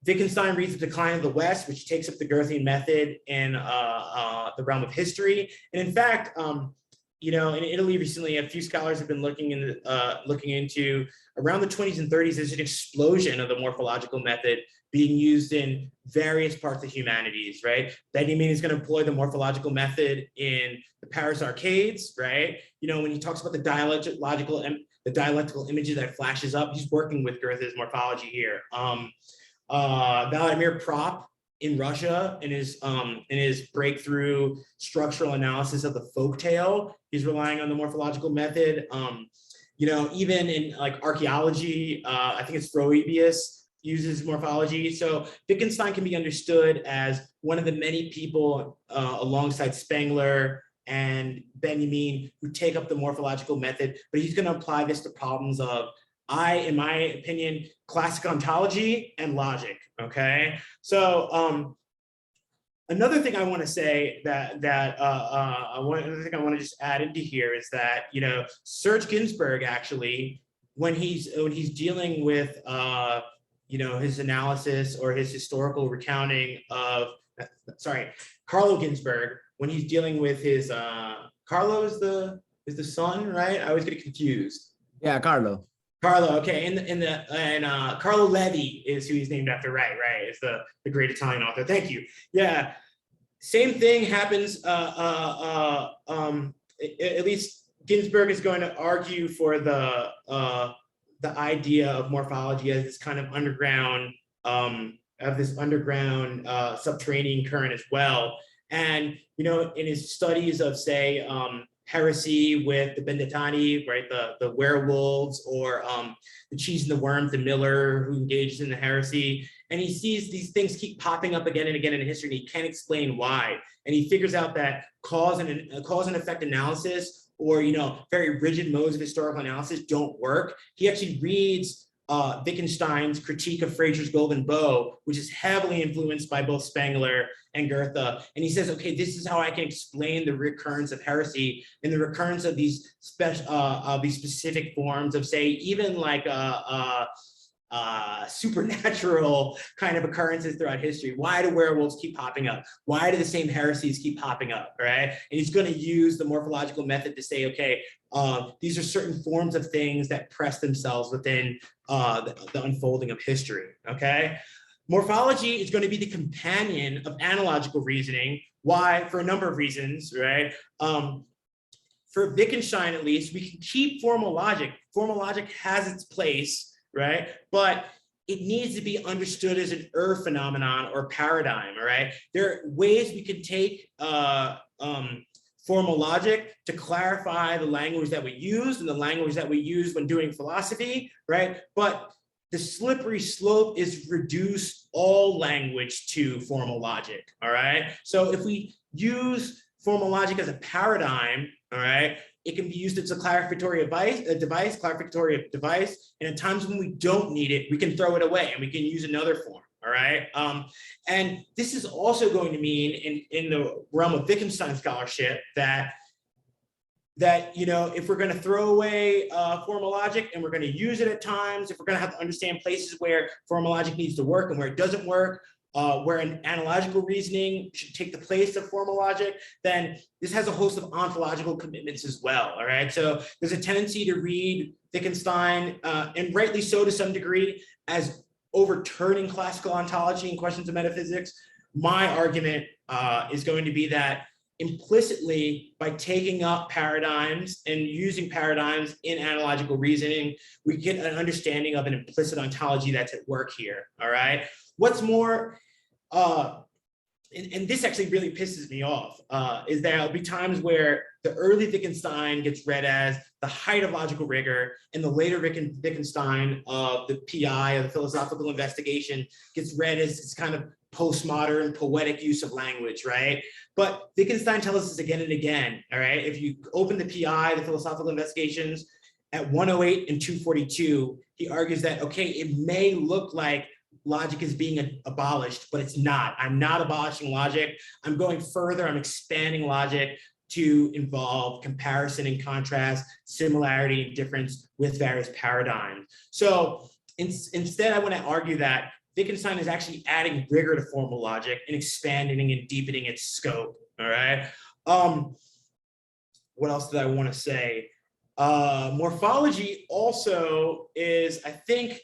Speaker 2: Wittgenstein reads The Decline of the West, which takes up the Goethean method in the realm of history. And in fact, in Italy recently, a few scholars have been looking into around the 20s and 30s, there's an explosion of the morphological method being used in various parts of humanities, right? Benjamin is going to employ the morphological method in the Paris arcades, right? When he talks about the dialectical images that flashes up, he's working with Goethe's morphology here. Vladimir Propp in Russia, in his breakthrough structural analysis of the folktale, he's relying on the morphological method. Even in like archaeology, I think it's Froebius uses morphology. So Wittgenstein can be understood as one of the many people alongside Spengler and Benjamin who take up the morphological method, but he's going to apply this to problems of, in my opinion, classic ontology and logic, okay? So another thing I want to say another thing I want to just add into here is that, Serge Ginsburg actually, when he's dealing with, his analysis or his historical recounting of, Carlo Ginsburg, when he's dealing with his, Carlo is the son, right? I always get confused.
Speaker 1: Yeah, Carlo.
Speaker 2: Carlo, okay, and Carlo Levi is who he's named after, right? Is the great Italian author. Thank you. Yeah, same thing happens. At least Ginsburg is going to argue for the idea of morphology as this kind of underground have this underground subterranean current as well. And, you know, in his studies of, say, heresy with the Bendetani, right, the werewolves, or the cheese and the worms, the miller who engages in the heresy, and he sees these things keep popping up again and again in history, and he can't explain why. And he figures out that cause and effect analysis, or, you know, very rigid modes of historical analysis don't work. He actually reads Wittgenstein's critique of Fraser's Golden Bow, which is heavily influenced by both Spengler and Goethe. And he says, okay, this is how I can explain the recurrence of heresy and the recurrence of these specific forms of, say, even like supernatural kind of occurrences throughout history. Why do werewolves keep popping up? Why do the same heresies keep popping up, right? And he's going to use the morphological method to say, okay, these are certain forms of things that press themselves within the unfolding of history, okay? Morphology is going to be the companion of analogical reasoning. Why? For a number of reasons, right? For Wittgenstein, at least, we can keep formal logic. Formal logic has its place, right? But it needs to be understood as an phenomenon or paradigm, all right? There are ways we can take formal logic to clarify the language that we use and the language that we use when doing philosophy, right? But the slippery slope is reduce all language to formal logic, all right? So if we use formal logic as a paradigm, all right, it can be used as a clarificatory device, and at times when we don't need it, we can throw it away and we can use another form, all right? And this is also going to mean in the realm of Wittgenstein scholarship that you know, if we're going to throw away formal logic and we're going to use it at times, if we're going to have to understand places where formal logic needs to work and where it doesn't work, where an analogical reasoning should take the place of formal logic, then this has a host of ontological commitments as well, all right? So there's a tendency to read Wittgenstein, and rightly so to some degree, as overturning classical ontology and questions of metaphysics. My argument is going to be that implicitly, by taking up paradigms and using paradigms in analogical reasoning, we get an understanding of an implicit ontology that's at work here, all right? What's more, and this actually really pisses me off, is there will be times where the early Wittgenstein gets read as the height of logical rigor, and the later Wittgenstein of the PI, of the philosophical investigation, gets read as this kind of postmodern poetic use of language, right? But Wittgenstein tells us this again and again, all right? If you open the PI, the philosophical investigations, at 108 and 242, he argues that, okay, it may look like logic is being abolished, but it's not. I'm not abolishing logic. I'm going further. I'm expanding logic to involve comparison and contrast, similarity and difference with various paradigms. So instead, I want to argue that Wittgenstein is actually adding rigor to formal logic and expanding and deepening its scope, all right? What else did I want to say? Morphology also is, I think,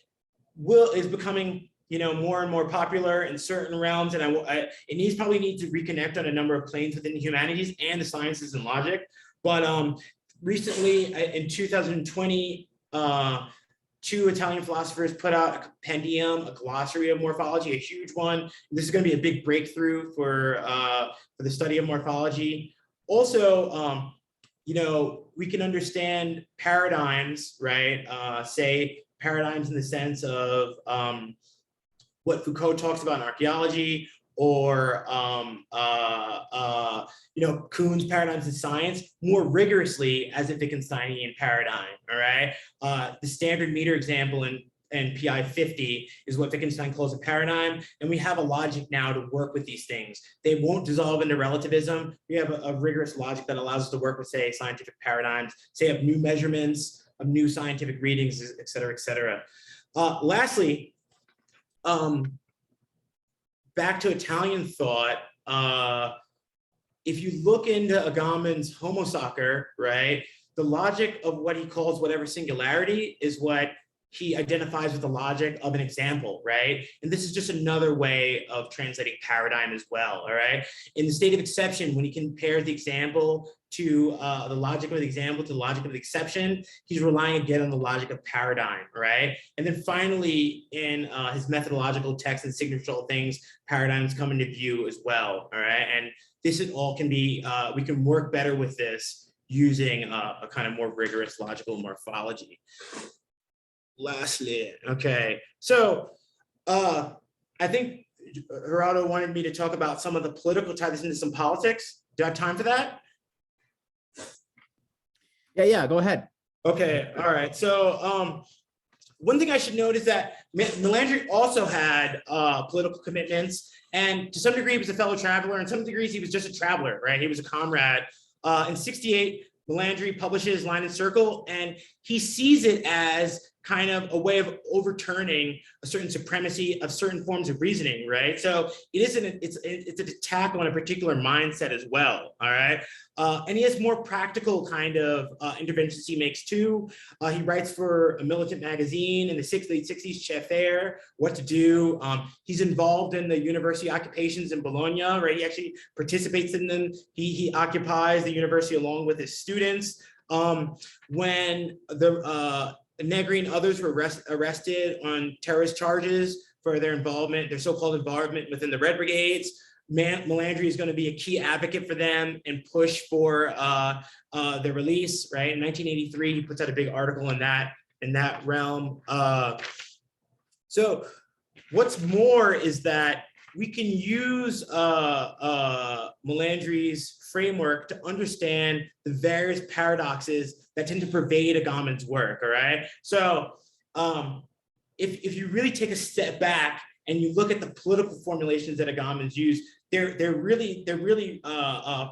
Speaker 2: is becoming, you know, more and more popular in certain realms, and it probably needs to reconnect on a number of planes within the humanities and the sciences and logic. But recently, in 2020, two Italian philosophers put out a compendium, a glossary of morphology, a huge one. This is going to be a big breakthrough for the study of morphology. Also, you know, we can understand paradigms, right? Say paradigms in the sense of what Foucault talks about in archaeology, or you know, Kuhn's paradigms in science more rigorously as a Wittgensteinian paradigm, all right? The standard meter example in PI 50 is what Wittgenstein calls a paradigm, and we have a logic now to work with these things. They won't dissolve into relativism. We have a rigorous logic that allows us to work with, say, scientific paradigms, say, of new measurements, of new scientific readings, et cetera, et cetera. Lastly, back to Italian thought, if you look into Agamben's Homo Sacer, right, the logic of what he calls whatever singularity is what he identifies with the logic of an example, right? And this is just another way of translating paradigm as well, all right? In the state of exception, when he compares the example to the logic of the example to the logic of the exception, he's relying again on the logic of paradigm, right? And then finally, in his methodological text and signatural things, paradigms come into view as well, all right? And this is all can be, we can work better with this using a kind of more rigorous logical morphology. Lastly, okay, so I think Gerardo wanted me to talk about some of the political, tie this into some politics. Do I have time for that?
Speaker 1: Yeah, go ahead.
Speaker 2: Okay, all right. So one thing I should note is that Melandri also had political commitments, and to some degree he was a fellow traveler, and some degrees he was just a traveler, right? He was a comrade. In '68, Melandri publishes Line and Circle, and he sees it as kind of a way of overturning a certain supremacy of certain forms of reasoning, right? So it isn't, it's an attack on a particular mindset as well, all right? And he has more practical kind of interventions he makes too. He writes for a militant magazine in the late 60s, Cheffer, What to Do. He's involved in the university occupations in Bologna, right? He actually participates in them. He occupies the university along with his students. When the Negri and others were arrested on terrorist charges for their involvement, their so-called involvement within the Red Brigades, Melandri is going to be a key advocate for them and push for their release, right? In 1983, he puts out a big article in that realm. So what's more is that we can use Melandri's framework to understand the various paradoxes that tend to pervade 𝐏𝐻𝐬𝐻𝐬's work, all right? So if you really take a step back and you look at the political formulations that 𝐏𝐻𝐬𝐻𝐬's use, they're really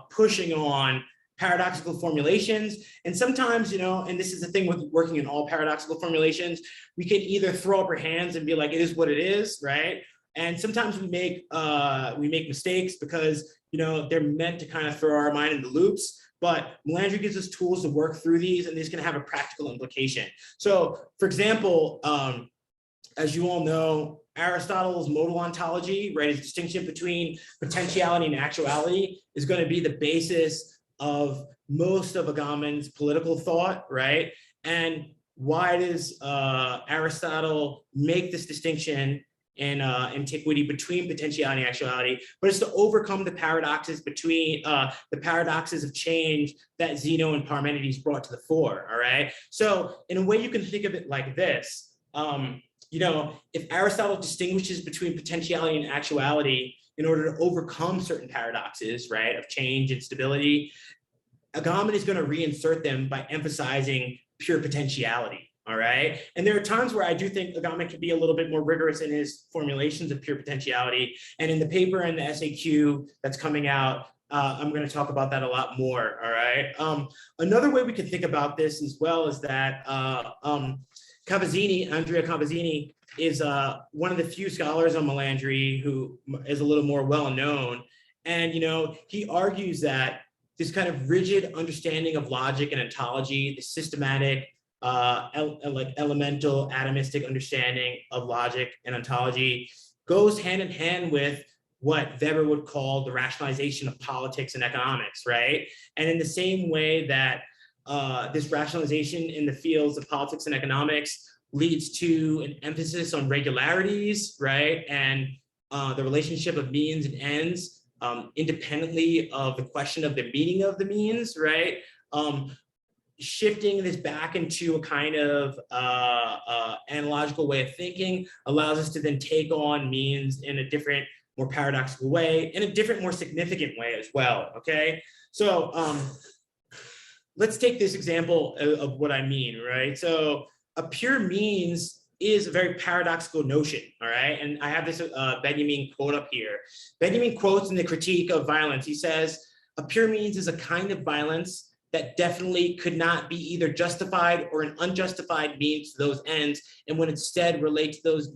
Speaker 2: pushing on paradoxical formulations. And sometimes, you know, and this is the thing with working in all paradoxical formulations, we can either throw up our hands and be like, it is what it is, right? And sometimes we make mistakes because, you know, they're meant to kind of throw our mind into loops. But Melandri gives us tools to work through these, and these can have a practical implication. So, for example, as you all know, Aristotle's modal ontology, right, his distinction between potentiality and actuality is going to be the basis of most of 𝐏𝐻𝐬𝐻𝐬's political thought, right? And why does Aristotle make this distinction in antiquity between potentiality and actuality? But it's to overcome the paradoxes between the paradoxes of change that Zeno and Parmenides brought to the fore, all right? So in a way you can think of it like this, you know, if Aristotle distinguishes between potentiality and actuality in order to overcome certain paradoxes, right, of change and stability, 𝐏𝐻𝐬𝐻𝐬 is going to reinsert them by emphasizing pure potentiality. All right. And there are times where I do think 𝐏𝐻𝐬𝐻𝐬 can be a little bit more rigorous in his formulations of pure potentiality. And in the paper and the SAQ that's coming out, I'm going to talk about that a lot more. All right. Another way we could think about this as well is that Andrea Cavazzini is one of the few scholars on Melandri who is a little more well known. And, you know, he argues that this kind of rigid understanding of logic and ontology, the systematic, like elemental atomistic understanding of logic and ontology goes hand in hand with what Weber would call the rationalization of politics and economics, right? And in the same way that this rationalization in the fields of politics and economics leads to an emphasis on regularities, right? And the relationship of means and ends independently of the question of the meaning of the means, right? Shifting this back into a kind of analogical way of thinking allows us to then take on means in a different, more paradoxical way, in a different, more significant way as well, okay? So let's take this example of what I mean, right? So a pure means is a very paradoxical notion, all right? And I have this Benjamin quote up here. Benjamin quotes in the Critique of Violence, he says, a pure means is a kind of violence that definitely could not be either justified or an unjustified means to those ends, and would instead relate to those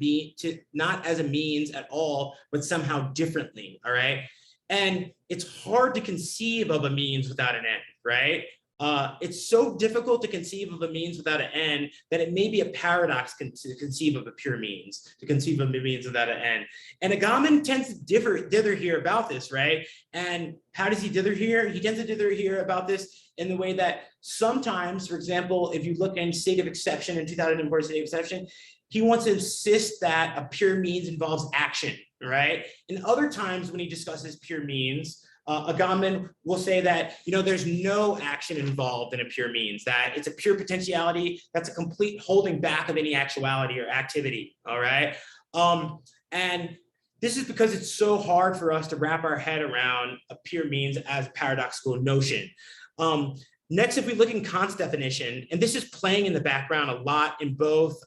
Speaker 2: not as a means at all, but somehow differently, all right? And it's hard to conceive of a means without an end, right? it's so difficult to conceive of a means without an end that it may be a paradox to conceive of a pure means, to conceive of a means without an end. And 𝐏𝐿𝐴𝐴 tends to dither here about this, right? And how does he dither here? He tends to dither here about this in the way that sometimes, for example, if you look in State of Exception in 2004 State of Exception, he wants to insist that a pure means involves action, right? And other times when he discusses pure means, 𝐏𝐿𝐴𝐴 will say that, there's no action involved in a pure means, that it's a pure potentiality that's a complete holding back of any actuality or activity, all right? And this is because it's so hard for us to wrap our head around a pure means as a paradoxical notion. Next, if we look in Kant's definition, and this is playing in the background a lot in both,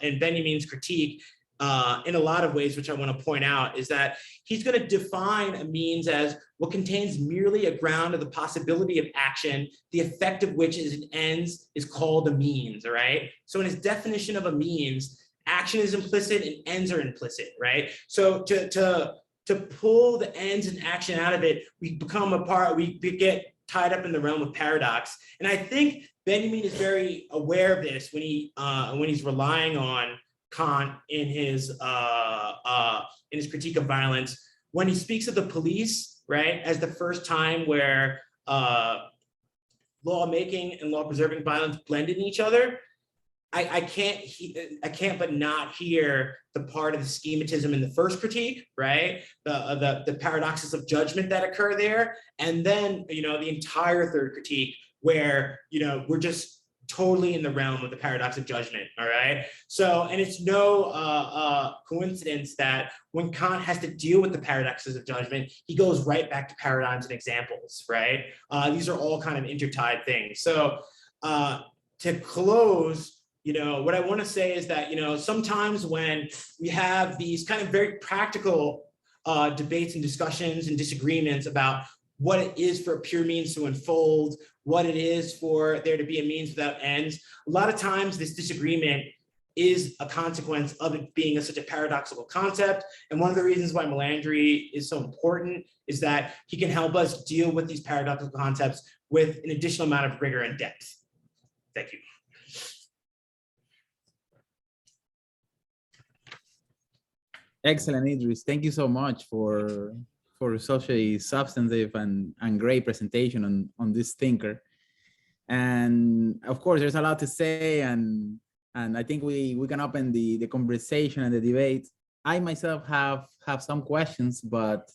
Speaker 2: in Benjamin's critique, in a lot of ways, which I want to point out, is that he's going to define a means as what contains merely a ground of the possibility of action, the effect of which is an ends is called a means, all right? So in his definition of a means, action is implicit and ends are implicit, right? So to pull the ends and action out of it, we get tied up in the realm of paradox. And I think Benjamin is very aware of this when he's relying on Kant in his critique of violence, when he speaks of the police, right, as the first time where lawmaking and law-preserving violence blend in each other. I can't but not hear the part of the schematism in the first critique, right? The paradoxes of judgment that occur there, and then the entire third critique where we're just totally in the realm of the paradox of judgment, all right? So, and it's no coincidence that when Kant has to deal with the paradoxes of judgment, he goes right back to paradigms and examples, right? These are all kind of intertied things. So to close, what I want to say is that, sometimes when we have these kind of very practical debates and discussions and disagreements about what it is for a pure means to unfold, what it is for there to be a means without ends, a lot of times this disagreement is a consequence of it being such a paradoxical concept. And one of the reasons why Melandri is so important is that he can help us deal with these paradoxical concepts with an additional amount of rigor and depth. Thank you.
Speaker 1: Excellent, Idris. Thank you so much for such a substantive and great presentation on this thinker. And of course, there's a lot to say, and I think we can open the conversation and the debate. I myself have some questions, but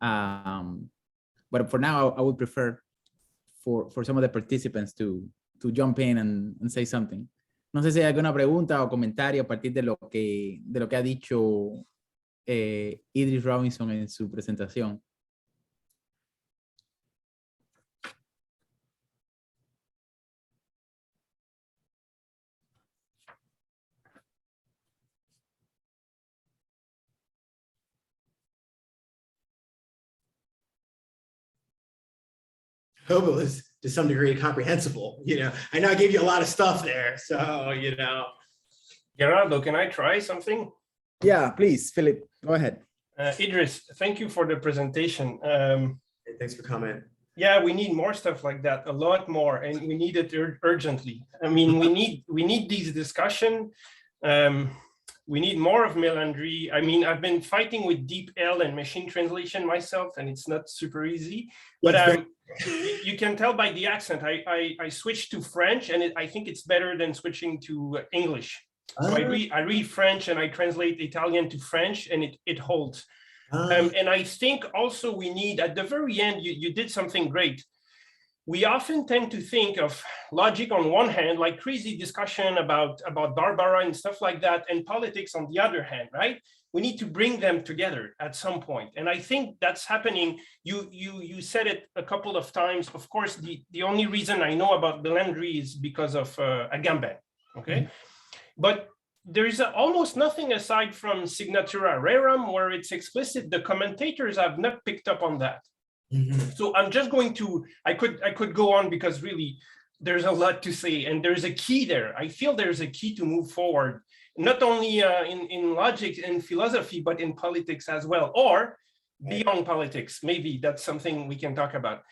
Speaker 1: for now, I would prefer for some of the participants to jump in and say something. No sé si hay alguna pregunta o comentario a partir de lo que ha dicho Idris Robinson en su presentación.
Speaker 2: Hobo is to some degree comprehensible. I know I gave you a lot of stuff there, so
Speaker 3: Gerardo, can I try something?
Speaker 1: Yeah, please, Philip, go ahead.
Speaker 3: Idris, thank you for the presentation.
Speaker 2: Hey, thanks for coming.
Speaker 3: Yeah, we need more stuff like that, a lot more, and we need it urgently. I mean, we need these discussion. We need more of Melandri. I mean, I've been fighting with DeepL and machine translation myself, and it's not super easy. But you can tell by the accent. I switched to French, and I think it's better than switching to English. So I read French and I translate Italian to French, and it holds. And I think also we need, at the very end, you did something great. We often tend to think of logic on one hand, like crazy discussion about Barbara and stuff like that, and politics on the other hand, right? We need to bring them together at some point. And I think that's happening. You said it a couple of times. Of course, the only reason I know about Melandri is because of Agamben, okay? Mm-hmm. But there is almost nothing aside from Signatura Rerum where it's explicit. The commentators have not picked up on that. Mm-hmm. So I'm just going to, I could go on because really there's a lot to say, and there's a key there. I feel there's a key to move forward, not only in logic and philosophy, but in politics as well, or beyond politics. Maybe that's something we can talk about.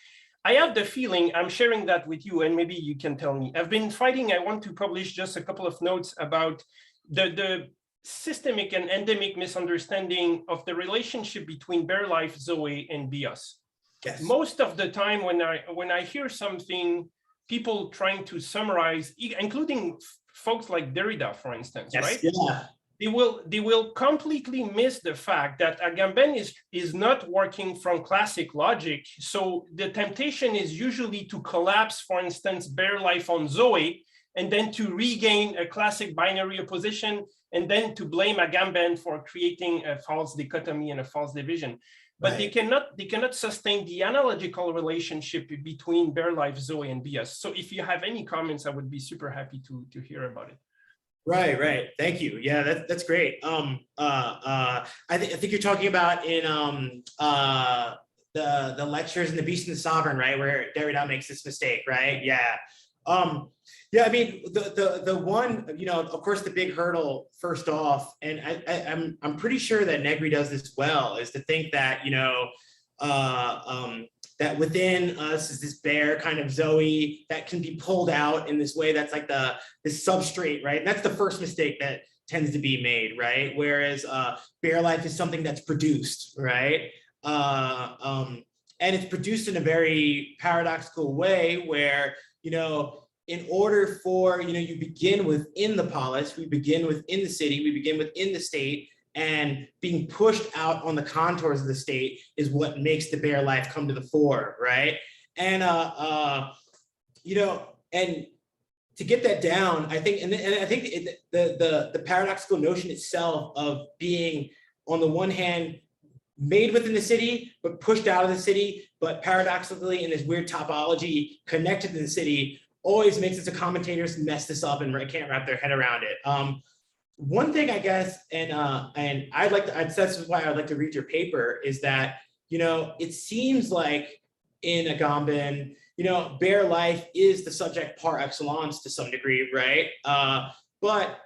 Speaker 3: I have the feeling, I'm sharing that with you, and maybe you can tell me. I've been fighting, I want to publish just a couple of notes about the systemic and endemic misunderstanding of the relationship between bare life, Zoe, and bios.
Speaker 2: Yes.
Speaker 3: Most of the time when I hear something, people trying to summarize, including folks like Derrida, for instance,
Speaker 2: Yes.
Speaker 3: right?
Speaker 2: Yeah.
Speaker 3: They will completely miss the fact that Agamben is not working from classic logic. So the temptation is usually to collapse, for instance, bare life on Zoe, and then to regain a classic binary opposition, and then to blame Agamben for creating a false dichotomy and a false division. But right. they cannot sustain the analogical relationship between bare life, Zoe, and bios. So if you have any comments, I would be super happy to hear about it.
Speaker 2: Right. Thank you. Yeah, that's great. I think you're talking about in the lectures in The Beast and the Sovereign, right, where Derrida makes this mistake, right? Yeah. Yeah, I mean, the one, you know, of course, the big hurdle first off, and I'm pretty sure that Negri does this well, is to think that, you know, that within us is this bare kind of Zoe that can be pulled out in this way that's like this substrate, right? And that's the first mistake that tends to be made, right? Whereas bare life is something that's produced, right? And it's produced in a very paradoxical way where, you know, in order for, you know, you begin within the polis, we begin within the city, we begin within the state, and being pushed out on the contours of the state is what makes the bare life come to the fore, right? And you know, and to get that down, I think, and I think the paradoxical notion itself of being, on the one hand, made within the city, but pushed out of the city, but paradoxically in this weird topology connected to the city, always makes it so commentators mess this up and can't wrap their head around it. One thing, I guess, and that's why I'd like to read your paper, is that, you know, it seems like in Agamben, you know, bare life is the subject par excellence to some degree, right? But,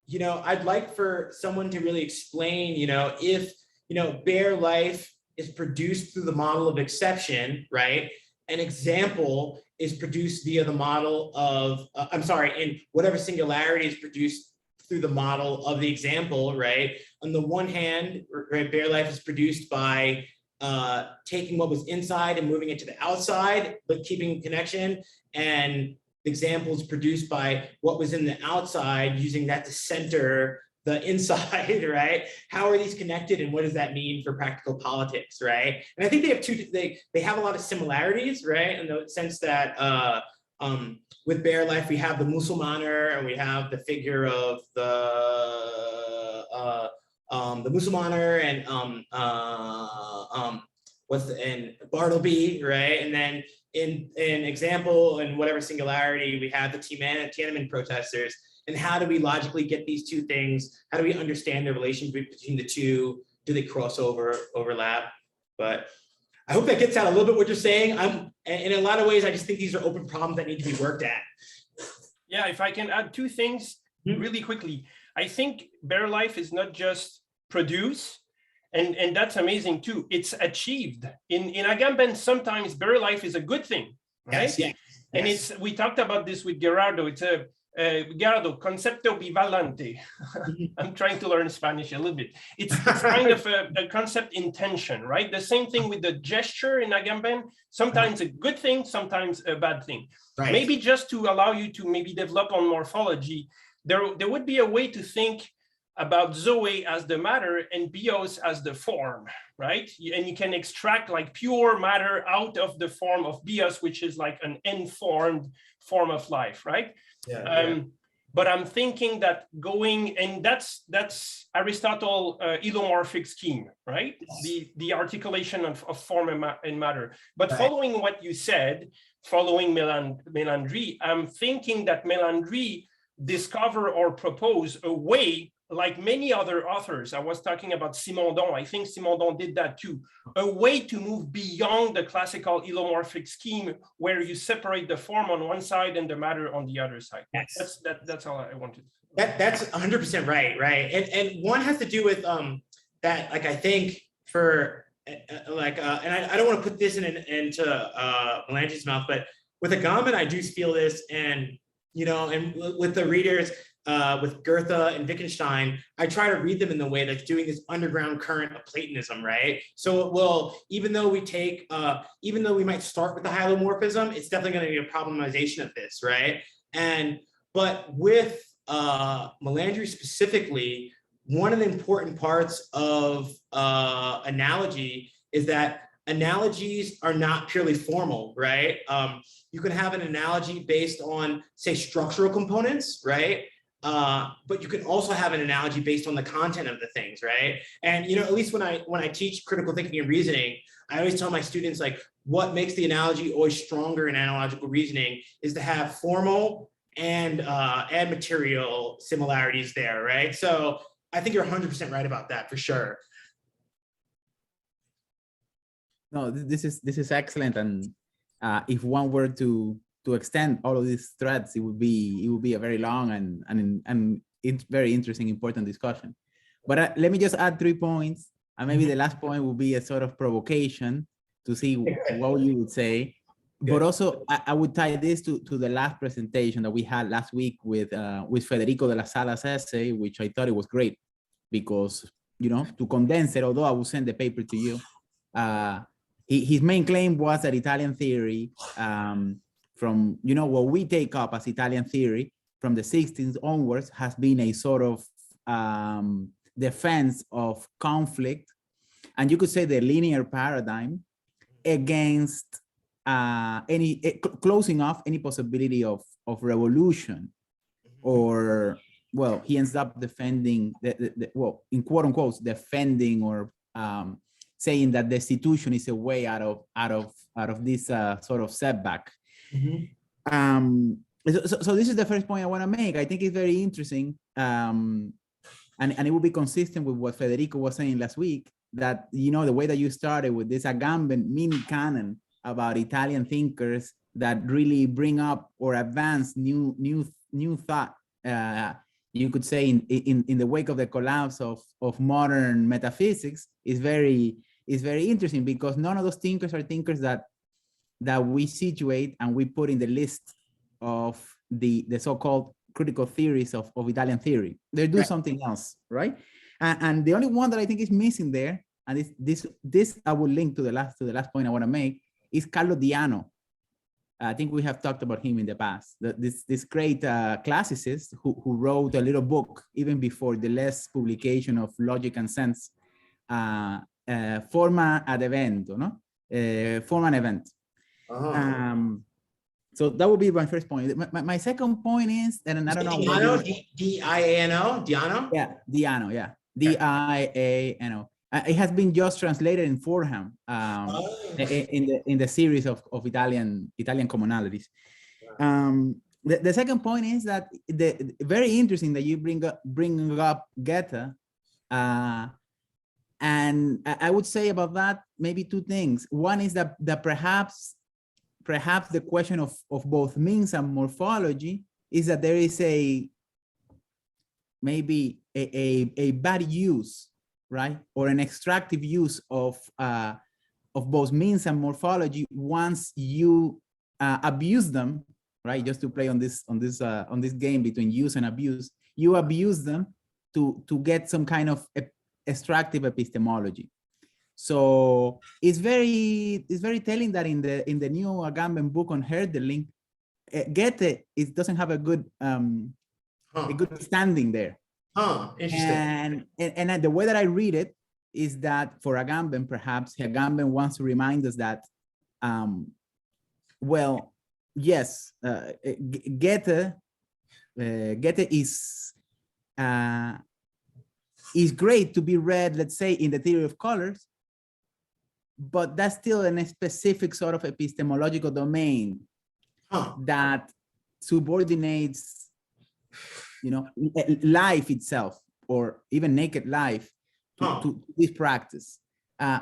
Speaker 2: you know, I'd like for someone to really explain, you know, if, you know, bare life is produced through the model of exception, right? An example is produced via the model of, in whatever singularity is produced through the model of the example, right? On the one hand, right, bare life is produced by taking what was inside and moving it to the outside, but keeping connection. And the example is produced by what was in the outside, using that to center the inside, right? How are these connected, and what does that mean for practical politics, right? And I think they have they have a lot of similarities, right? In the sense that with bare life, we have the Musulmaner, and we have the figure of the Musulmaner, and Bartleby, right? And then in example, in whatever singularity, we have the Tiananmen protesters. And how do we logically get these two things? How do we understand the relationship between the two? Do they cross over, overlap? But I hope that gets out a little bit what you're saying. In a lot of ways, I just think these are open problems that need to be worked at.
Speaker 3: Yeah, if I can add two things really quickly. I think bare life is not just produce, and that's amazing too. It's achieved. In Agamben, sometimes bare life is a good thing, right? Yes. And we talked about this with Gerardo. It's a Gerardo, concepto bivalente. I'm trying to learn Spanish a little bit. It's kind of a concept in tension, right? The same thing with the gesture in Agamben. Sometimes a good thing, sometimes a bad thing. Right. Maybe just to allow you to maybe develop on morphology, there would be a way to think about Zoe as the matter and bios as the form, right? And you can extract like pure matter out of the form of bios, which is like an informed form of life, right? Yeah. But I'm thinking that and that's Aristotle ilomorphic scheme, right? Yes. The articulation of form and matter. But right. Following what you said, following Melandri, I'm thinking that Melandri discover or propose a way, like many other authors. I was talking about Simondon. I think Simondon did that too. A way to move beyond the classical ilomorphic scheme where you separate the form on one side and the matter on the other side. Yes. That's all I wanted.
Speaker 2: That's 100% right. And one has to do with that, like, I think for I don't want to put this into Melandri's mouth, but with Agamben, I do feel this, and and with the readers, with Goethe and Wittgenstein, I try to read them in the way that's doing this underground current of Platonism, right? So it will, even though we might start with the hylomorphism, it's definitely going to be a problematization of this, right? But with Melandri specifically, one of the important parts of analogy is that analogies are not purely formal, right? You can have an analogy based on, say, structural components, right? But you can also have an analogy based on the content of the things, right? And at least when I teach critical thinking and reasoning, I always tell my students, like, what makes the analogy always stronger in analogical reasoning is to have formal and material similarities there, right? So I think you're 100% right about that, for sure.
Speaker 1: No, this is excellent, and if one were to extend all of these threads, it would be a very long and it's very interesting, important discussion. But let me just add 3 points, and maybe the last point will be a sort of provocation to see what you would say. But also, I would tie this to the last presentation that we had last week with Federico de la Sala's essay, which I thought it was great because, to condense it, although I will send the paper to you, his main claim was that Italian theory, from, what we take up as Italian theory from the 16th onwards, has been a sort of defense of conflict, and you could say the linear paradigm against closing off any possibility of revolution, or, well, he ends up defending well, in quote unquote, defending or saying that destitution is a way out of this sort of setback. So this is the first point I want to make. I think it's very interesting, and it will be consistent with what Federico was saying last week, that the way that you started with this Agamben mini canon about Italian thinkers that really bring up or advance new thought. You could say in the wake of the collapse of modern metaphysics is very interesting, because none of those thinkers are thinkers that we situate and we put in the list of the so-called critical theories of Italian theory. They do something else, right? And the only one that I think is missing there, and this I will link to the last point I want to make, is Carlo Diano. I think we have talked about him in the past. This great classicist who wrote a little book even before Deleuze's publication of Logic and Sense, Forma ad Evento, no? Form an event. So that would be my first point. My second point is, and I don't know.
Speaker 2: Diano, D-I-A-N-O, Diano?
Speaker 1: Yeah, Diano, yeah. D-I-A-N-O. It has been just translated in Forham, in the series of Italian commonalities. The second point is that very interesting that you bring up Goethe, and I would say about that maybe 2 things. One is that perhaps the question of both means and morphology is that there is maybe a bad use, right, or an extractive use of both means and morphology once you abuse them, right? Just to play on this game between use and abuse, you abuse them to get some kind of extractive epistemology. So it's very telling that in the new Agamben book on Hölderlin, Goethe doesn't have a good standing there.
Speaker 2: Interesting.
Speaker 1: And the way that I read it is that for Agamben, perhaps Agamben wants to remind us that, well, yes, Goethe is great to be read, let's say, in the theory of colors, but that's still in a specific sort of epistemological domain that subordinates, life itself, or even naked life, to this practice.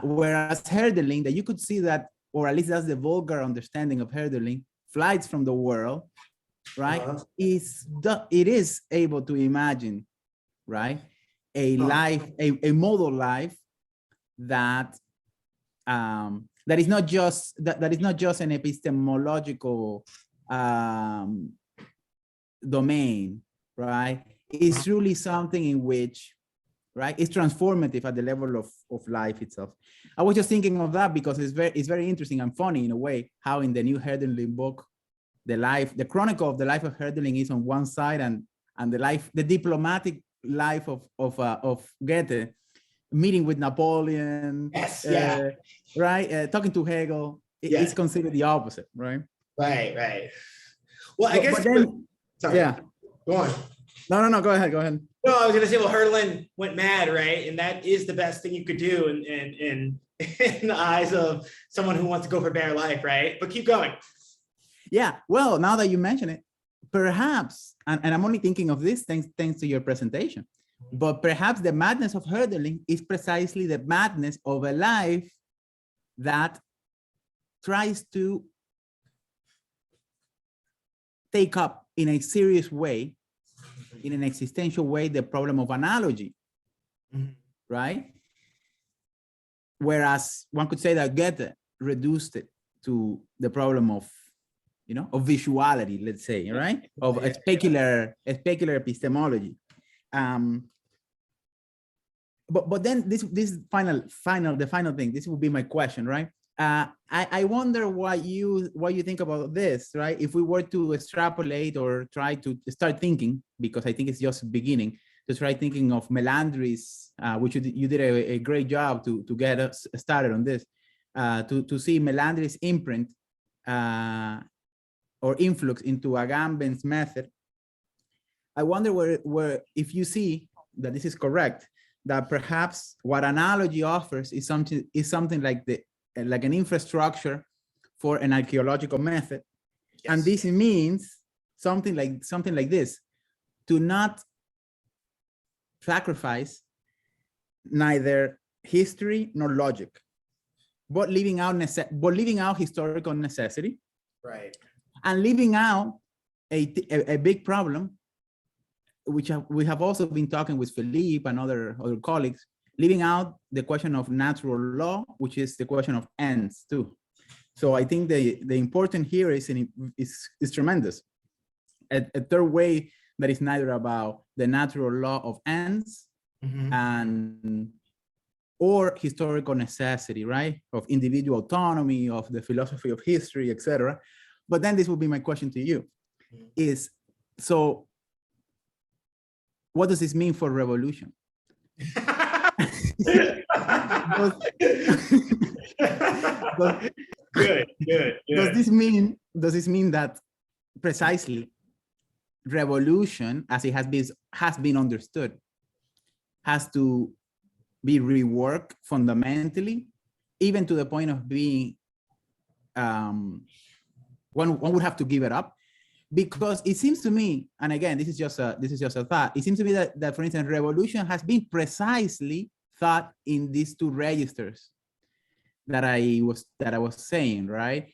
Speaker 1: Whereas Hölderlin, that you could see that, or at least that's the vulgar understanding of Hölderlin, flights from the world, right? It is able to imagine, right, a life, a model life that that is not just that is not just an epistemological domain, right? It's really something in which, right, it's transformative at the level of life itself. I was just thinking of that because it's very interesting and funny in a way how in the new Hölderlin book, the chronicle of the life of Hölderlin is on one side, and the diplomatic life of Goethe, meeting with Napoleon,
Speaker 2: Yes,
Speaker 1: right, talking to Hegel, it's considered the opposite, right?
Speaker 2: Right. Well, I guess. Sorry.
Speaker 1: Yeah.
Speaker 2: Go on.
Speaker 1: No, go ahead.
Speaker 2: No, I was gonna say, well, Hölderlin went mad, right? And that is the best thing you could do in the eyes of someone who wants to go for bare life, right? But keep going.
Speaker 1: Yeah, well, now that you mention it, perhaps, and I'm only thinking of this thanks to your presentation, but perhaps the madness of Hölderlin is precisely the madness of a life that tries to take up in a serious way, in an existential way, the problem of analogy, right? Whereas one could say that Goethe reduced it to the problem of, of visuality, let's say, right? Of a specular epistemology. But then the final thing, this will be my question, right? I wonder what you think about this, right? If we were to extrapolate or try to start thinking, because I think it's just beginning, to try thinking of Melandri's, which you did a great job to get us started on this, to see Melandri's imprint or influx into Agamben's method. I wonder where if you see that this is correct, that perhaps what analogy offers is something like an infrastructure for an archaeological method. Yes. And this means something like this: to not sacrifice neither history nor logic, but leaving out historical necessity,
Speaker 2: right,
Speaker 1: and leaving out a big problem, which we have also been talking with Philippe and other colleagues, leaving out the question of natural law, which is the question of ends too. So I think the important here is tremendous. A third way that is neither about the natural law of ends or historical necessity, right? Of individual autonomy, of the philosophy of history, etc. But then this will be my question to you: is so what does this mean for revolution?
Speaker 2: Good.
Speaker 1: Does this mean that precisely revolution, as it has been understood, has to be reworked fundamentally, even to the point of being one would have to give it up? Because it seems to me, and again, this is just a thought, it seems to me that for instance, revolution has been precisely thought in these two registers that I was saying, right?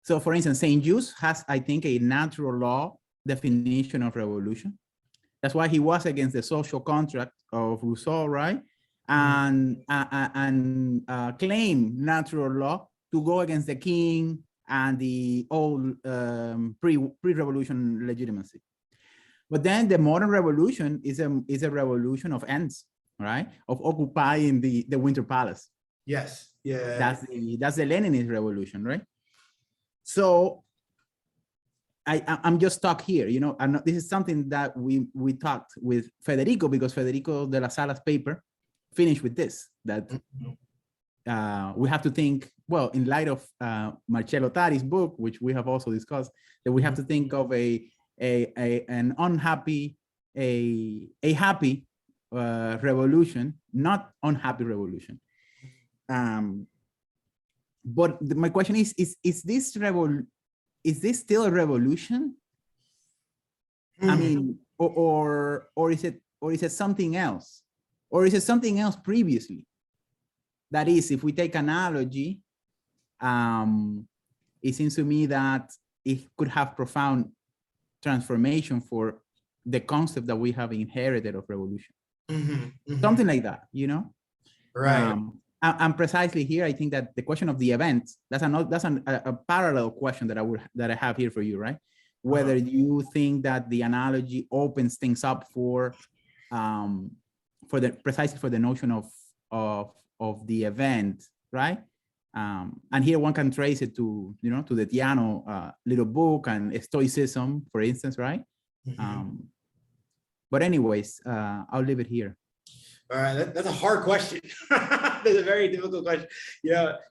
Speaker 1: So for instance, Saint-Just has, I think, a natural law definition of revolution. That's why he was against the social contract of Rousseau, right? And claim natural law to go against the king and the old pre-revolution legitimacy. But then the modern revolution is a revolution of ends, right? Of occupying the Winter Palace.
Speaker 2: Yes, yeah.
Speaker 1: That's the Leninist revolution, right? So I'm just stuck here, and this is something that we talked with Federico, because Federico de la Sala's paper finished with this, that we have to think, well, in light of Marcello Tari's book, which we have also discussed, that we have to think of a happy revolution, not unhappy revolution. But my question is this still a revolution? I mean, or is it something else? Or is it something else previously? That is, if we take analogy, it seems to me that it could have profound transformation for the concept that we have inherited of revolution. Something like that,
Speaker 2: Right.
Speaker 1: And precisely here, I think that the question of the event, that's a parallel question that I have here for you, right? Whether you think that the analogy opens things up precisely for the notion of the event, right? And here one can trace it to, to the Tiano little book and Stoicism, for instance, right? But anyways, I'll leave it here.
Speaker 2: All right, that's a hard question. That's a very difficult question.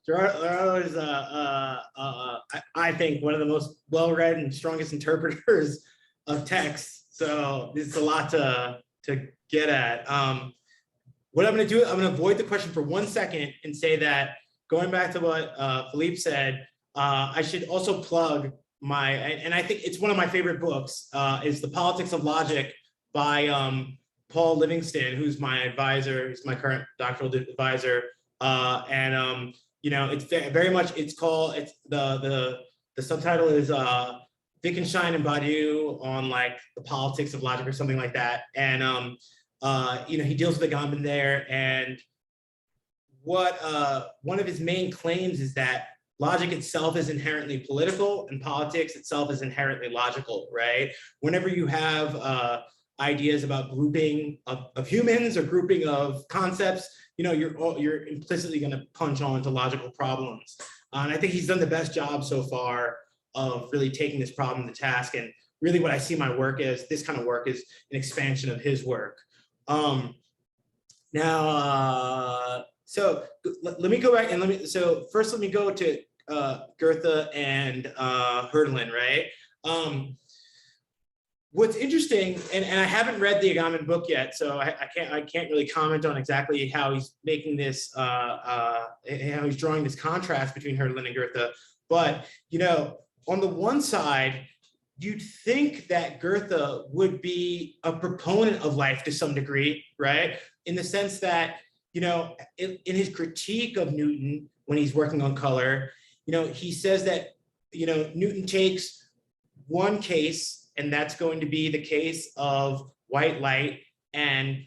Speaker 2: Gerardo is, I think, one of the most well-read and strongest interpreters of text. So it's a lot to get at. What I'm going to do, I'm going to avoid the question for 1 second and say that, going back to what Philippe said, I should also plug and I think it's one of my favorite books, is The Politics of Logic by Paul Livingston, who's my advisor, who's my current doctoral advisor. It's very much, the subtitle is Wittgenstein and Badiou on like the politics of logic or something like that. And, he deals with Agamben there. And what one of his main claims is that logic itself is inherently political and politics itself is inherently logical, right? Whenever you have ideas about grouping of humans or grouping of concepts, you're implicitly going to punch on to logical problems. And I think he's done the best job so far of really taking this problem to task. And really what I see my work as, this kind of work, is an expansion of his work. So let me go back and let me go to Goethe and Hölderlin, right? What's interesting, and I haven't read the Agamben book yet, so I can't really comment on exactly how he's making this, how he's drawing this contrast between Hölderlin and Goethe. But on the one side, you'd think that Goethe would be a proponent of life to some degree, right? In the sense that, in his critique of Newton when he's working on color, he says that, Newton takes one case, and that's going to be the case of white light. And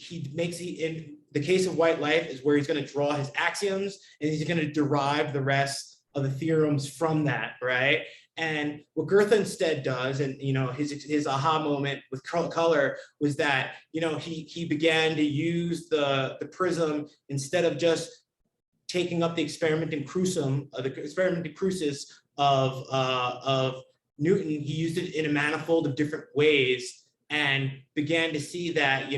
Speaker 2: in the case of white light is where he's going to draw his axioms, and he's going to derive the rest of the theorems from that, right? And what Goethe instead does, and his aha moment with color was that he began to use the prism instead of just taking up the experimentum crucis of Newton. He used it in a manifold of different ways and began to see that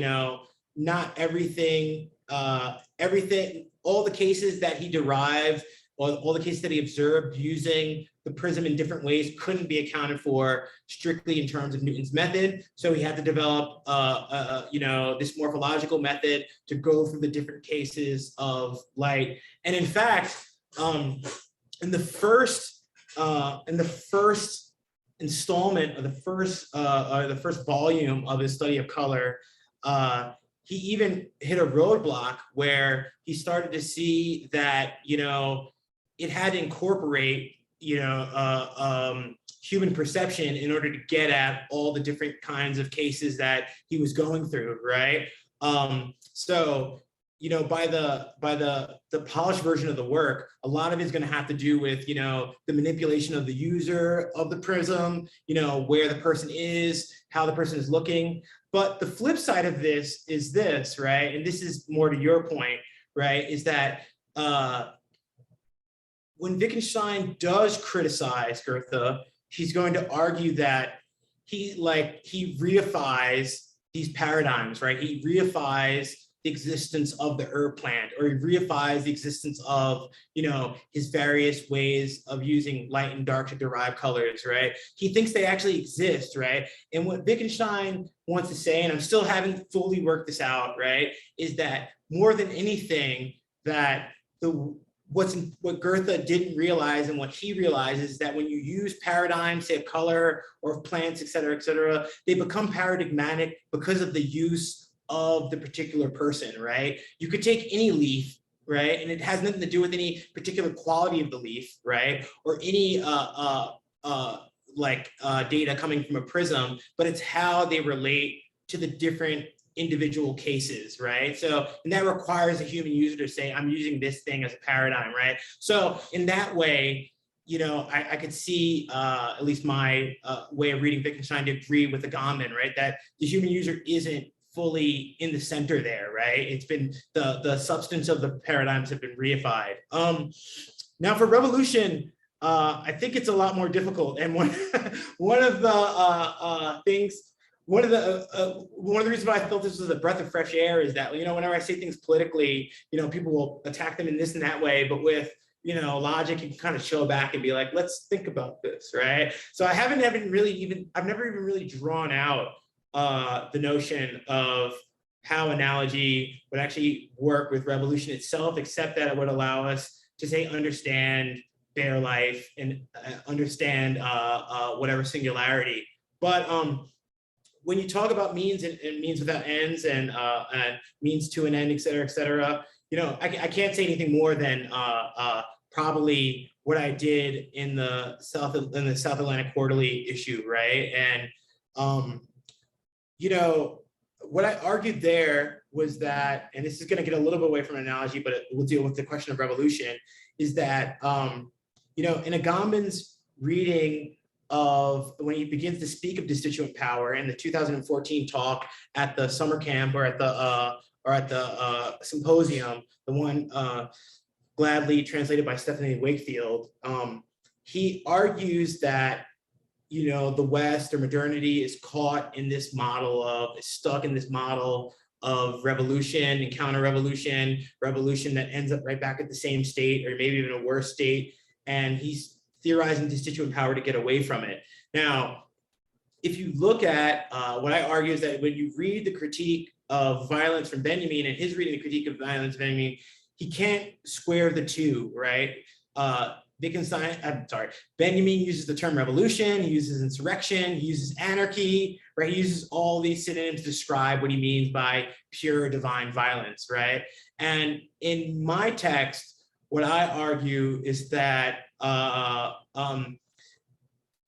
Speaker 2: not everything, all the cases that he derived, or all the cases that he observed using the prism in different ways couldn't be accounted for strictly in terms of Newton's method. So he had to develop, this morphological method to go through the different cases of light. And in fact, in the first installment of the first volume of his study of color, he even hit a roadblock where he started to see that it had to incorporate human perception in order to get at all the different kinds of cases that he was going through, right? So by the polished version of the work, a lot of it's going to have to do with the manipulation of the user of the prism, where the person is, how the person is looking. But the flip side of this is this, right? And this is more to your point, right? Is that when Wittgenstein does criticize Goethe, he's going to argue that he reifies these paradigms, right? He reifies the existence of the herb plant, or he reifies the existence of, his various ways of using light and dark to derive colors, right? He thinks they actually exist, right? And what Wittgenstein wants to say, and I'm still having fully worked this out, right, is that more than anything, that what Goethe didn't realize and what he realizes is that when you use paradigms, say of color or of plants, et cetera, they become paradigmatic because of the use of the particular person, right? You could take any leaf, right? And it has nothing to do with any particular quality of the leaf, right? Or any data coming from a prism, but it's how they relate to the different individual cases, right? So, and that requires a human user to say, I'm using this thing as a paradigm, right? So in that way, you know, I could see, at least my way of reading Wittgenstein, to agree with the 𝐸𝐴𝐺, right? That the human user isn't fully in the center there, right? It's been the substance of the paradigms have been reified. Now for revolution, I think it's a lot more difficult. And one of the things, one of the reasons why I felt this was a breath of fresh air is that, you know, whenever I say things politically, you know, people will attack them in this and that way, but with, you know, logic, you can kind of show back and be like, let's think about this, right? So I've never even really drawn out the notion of how analogy would actually work with revolution itself, except that it would allow us to say, understand bare life and understand whatever singularity. But when you talk about means and means without ends and means to an end, et cetera, you know, I can't say anything more than probably what I did in the South Atlantic Quarterly issue, right? And you know, what I argued there was that, and this is going to get a little bit away from an analogy, but we'll deal with the question of revolution, is that you know, in Agamben's reading of when he begins to speak of destituent power in the 2014 talk at the summer camp or at the symposium, the one gladly translated by Stephanie Wakefield, he argues that, you know, the West or modernity is caught in this model of, is stuck in this model of revolution and counter-revolution, revolution that ends up right back at the same state or maybe even a worse state. And he's theorizing destituent power to get away from it. Now, if you look at what I argue is that when you read the critique of violence from Benjamin and his reading the critique of violence, Benjamin, he can't square the two, right? Benjamin uses the term revolution, he uses insurrection, he uses anarchy, right? He uses all these synonyms to describe what he means by pure divine violence, right? And in my text, what I argue is that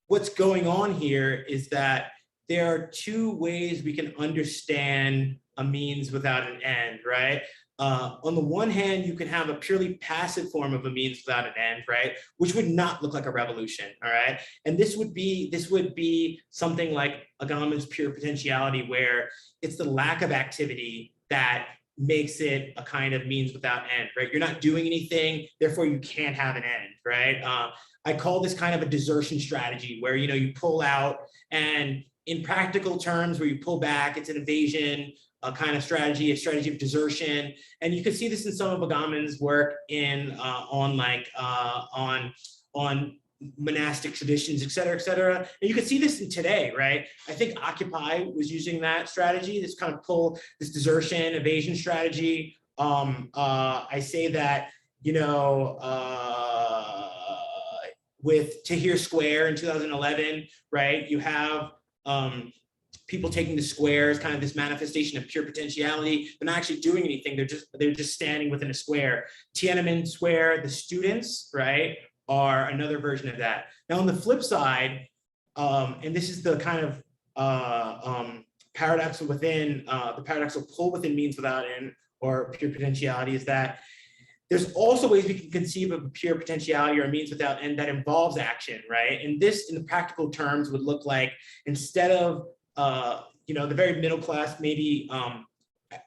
Speaker 2: what's going on here is that there are two ways we can understand a means without an end, right? On the one hand, you can have a purely passive form of a means without an end, right? Which would not look like a revolution, all right? And this would be something like Agamben's pure potentiality, where it's the lack of activity that makes it a kind of means without end, right? You're not doing anything, therefore you can't have an end, right? I call this kind of a desertion strategy, where, you know, you pull out, and in practical terms, where you pull back, it's an evasion, a kind of strategy, a strategy of desertion. And you can see this in some of Agamben's work in on monastic traditions, et cetera. And you can see this in today, right? I think Occupy was using that strategy, this kind of pull, this desertion, evasion strategy. I say that, you know, with Tahrir Square in 2011, right? You have people taking the square as kind of this manifestation of pure potentiality. They're not actually doing anything. They're just standing within a square. Tiananmen Square, the students, right, are another version of that. Now on the flip side, and this is the kind of paradoxal within, the paradoxal pull within means without end, or pure potentiality, is that there's also ways we can conceive of a pure potentiality or a means without end that involves action, right? And this, in the practical terms, would look like, instead of you know, the very middle class, maybe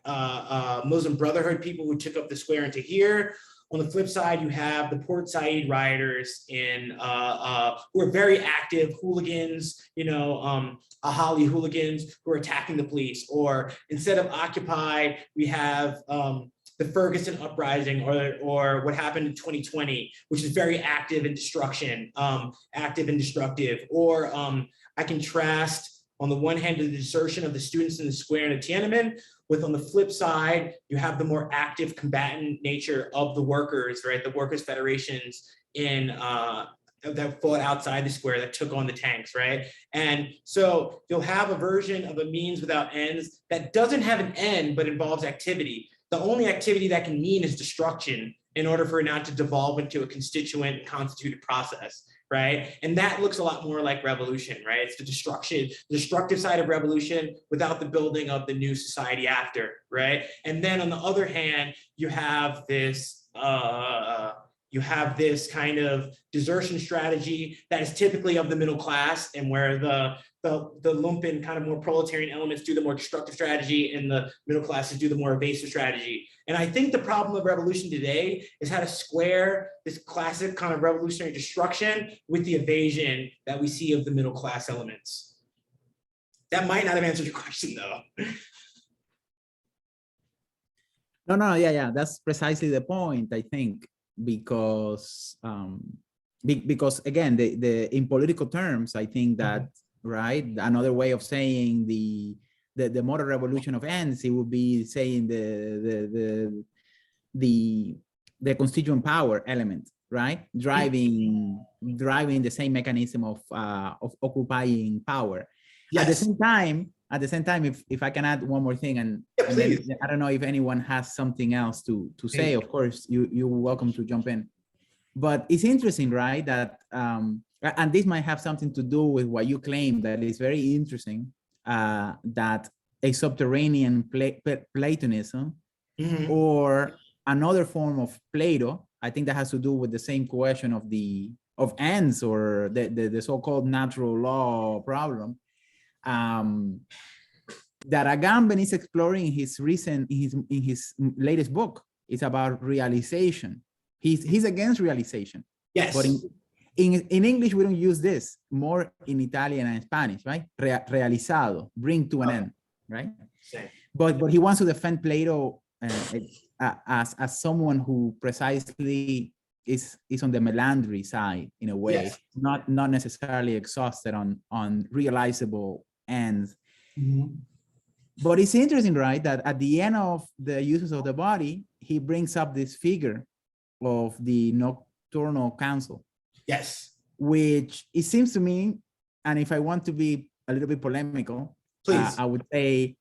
Speaker 2: Muslim Brotherhood people who took up the square into here. On the flip side, you have the Port Said rioters in who are very active hooligans, you know, Ahali hooligans who are attacking the police. Or instead of Occupy, we have the Ferguson uprising, or what happened in 2020, which is very active in destruction, active and destructive. Or I contrast, on the one hand, the desertion of the students in the square in Tiananmen, with, on the flip side, you have the more active combatant nature of the workers, right? The workers' federations in that fought outside the square, that took on the tanks, right? And so you'll have a version of a means without ends that doesn't have an end, but involves activity. The only activity that can mean is destruction, in order for it not to devolve into a constituent constituted process. right? And that looks a lot more like revolution, right? It's the destructive side of revolution without the building of the new society after, right? And then on the other hand, you have this kind of desertion strategy that is typically of the middle class, and where the lumpen kind of more proletarian elements do the more destructive strategy, and the middle classes do the more evasive strategy. And I think the problem of revolution today is how to square this classic kind of revolutionary destruction with the evasion that we see of the middle class elements. That might not have answered your question though.
Speaker 1: No, yeah, that's precisely the point, I think, because again, in political terms, I think that, right, another way of saying the modern revolution of ends, it would be saying the constituent power element, right, driving the same mechanism of occupying power. Yes. At the same time, if I can add one more thing, and then I don't know if anyone has something else to say. Of course, you're welcome to jump in. But it's interesting, right, that and this might have something to do with what you claim, that is very interesting, that a subterranean Platonism or another form of Plato, I think that has to do with the same question of ends, or the so-called natural law problem, that Agamben is exploring in his latest book. It's about realization. He's against realization. Yes. But in English, we don't use this, more in Italian and Spanish, right? Realizado, bring to an end, right? Same. But he wants to defend Plato as someone who precisely is on the Melandri side, in a way. Yes. not necessarily exhausted on realizable ends. But it's interesting, right, that at the end of the uses of the body, he brings up this figure of the Nocturnal Council. Yes. Which it seems to me, and if I want to be a little bit polemical, I would say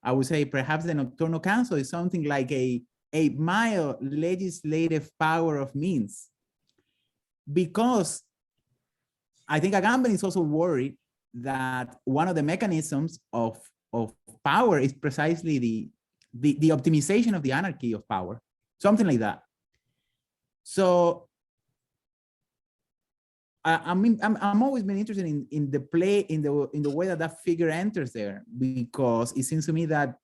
Speaker 1: perhaps the Nocturnal Council is something like a mild legislative power of means, because I think Agamben is also worried that one of the mechanisms of power is precisely the optimization of the anarchy of power, something like that. So I'm always been interested in the play, in the way that figure enters there, because it seems to me that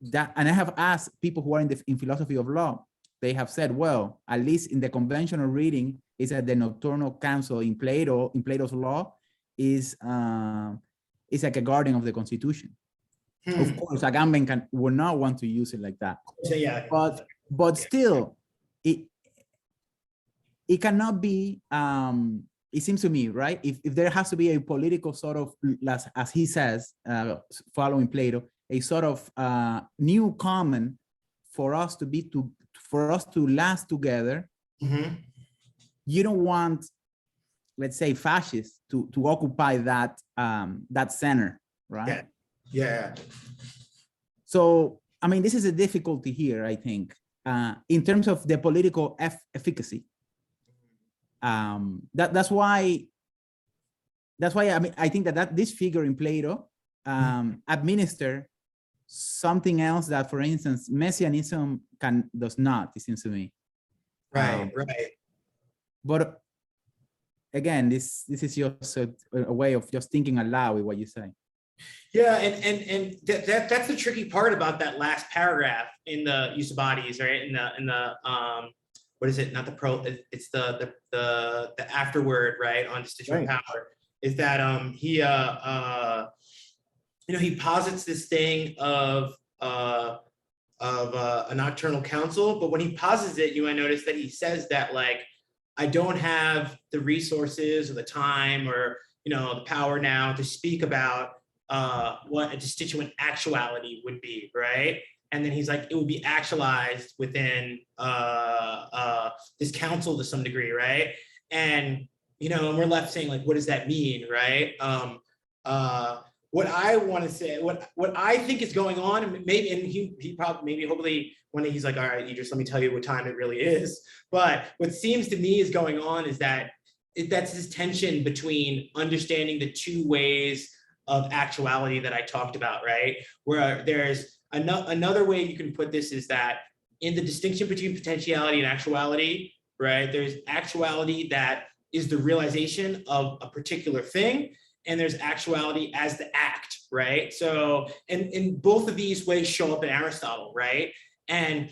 Speaker 1: and I have asked people who are in philosophy of law, they have said, well, at least in the conventional reading, is that the Nocturnal Council in Plato's law is like a guardian of the Constitution. Of course, Agamben would not want to use it like that. Yeah. But still, it cannot be, it seems to me, right? If there has to be a political sort of, as he says, following Plato, a sort of new common for us to last together. You don't want, let's say, fascists to occupy that center, right? Yeah. So, I mean, this is a difficulty here, I think, in terms of the political efficacy. That's why I mean, I think that this figure in Plato administer something else that, for instance, Messianism does not, it seems to me. Right. But again, this is just a way of just thinking aloud with what you say.
Speaker 2: Yeah, and that's the tricky part about that last paragraph in the use of bodies, right? In the what is it? Not the pro. It's the afterword, right? On constituent power, is that he he posits this thing of a nocturnal council, but when he posits it, you might notice that he says that, like, I don't have the resources or the time or the power now to speak about what a constituent actuality would be, right? And then he's like, it would be actualized within this council to some degree, right? And and we're left saying, like, what does that mean, right? What I want to say, what I think is going on, and he probably, hopefully one day he's like, all right, Idris, let me tell you what time it really is. But what seems to me is going on is that that's this tension between understanding the two ways of actuality that I talked about, right? Where there's another way you can put this is that in the distinction between potentiality and actuality, right? There's actuality that is the realization of a particular thing, and there's actuality as the act, right? So, and both of these ways show up in Aristotle, right? And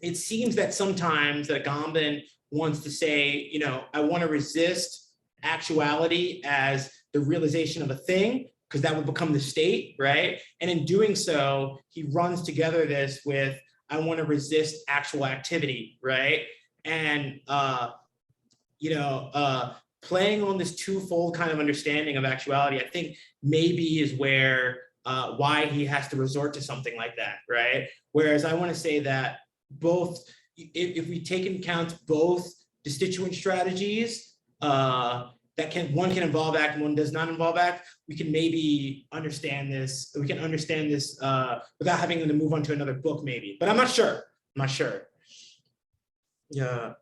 Speaker 2: it seems that sometimes that Agamben wants to say, you know, I want to resist actuality as the realization of a thing, because that would become the state, right? And in doing so, he runs together this with, I want to resist actual activity, right? And, playing on this twofold kind of understanding of actuality, I think maybe is where, why he has to resort to something like that, right? Whereas I want to say that both, if we take into account both constituent strategies, one can involve act and one does not involve act, we can maybe understand this. We can understand this without having to move on to another book, maybe. But I'm not sure. I'm not sure. Yeah.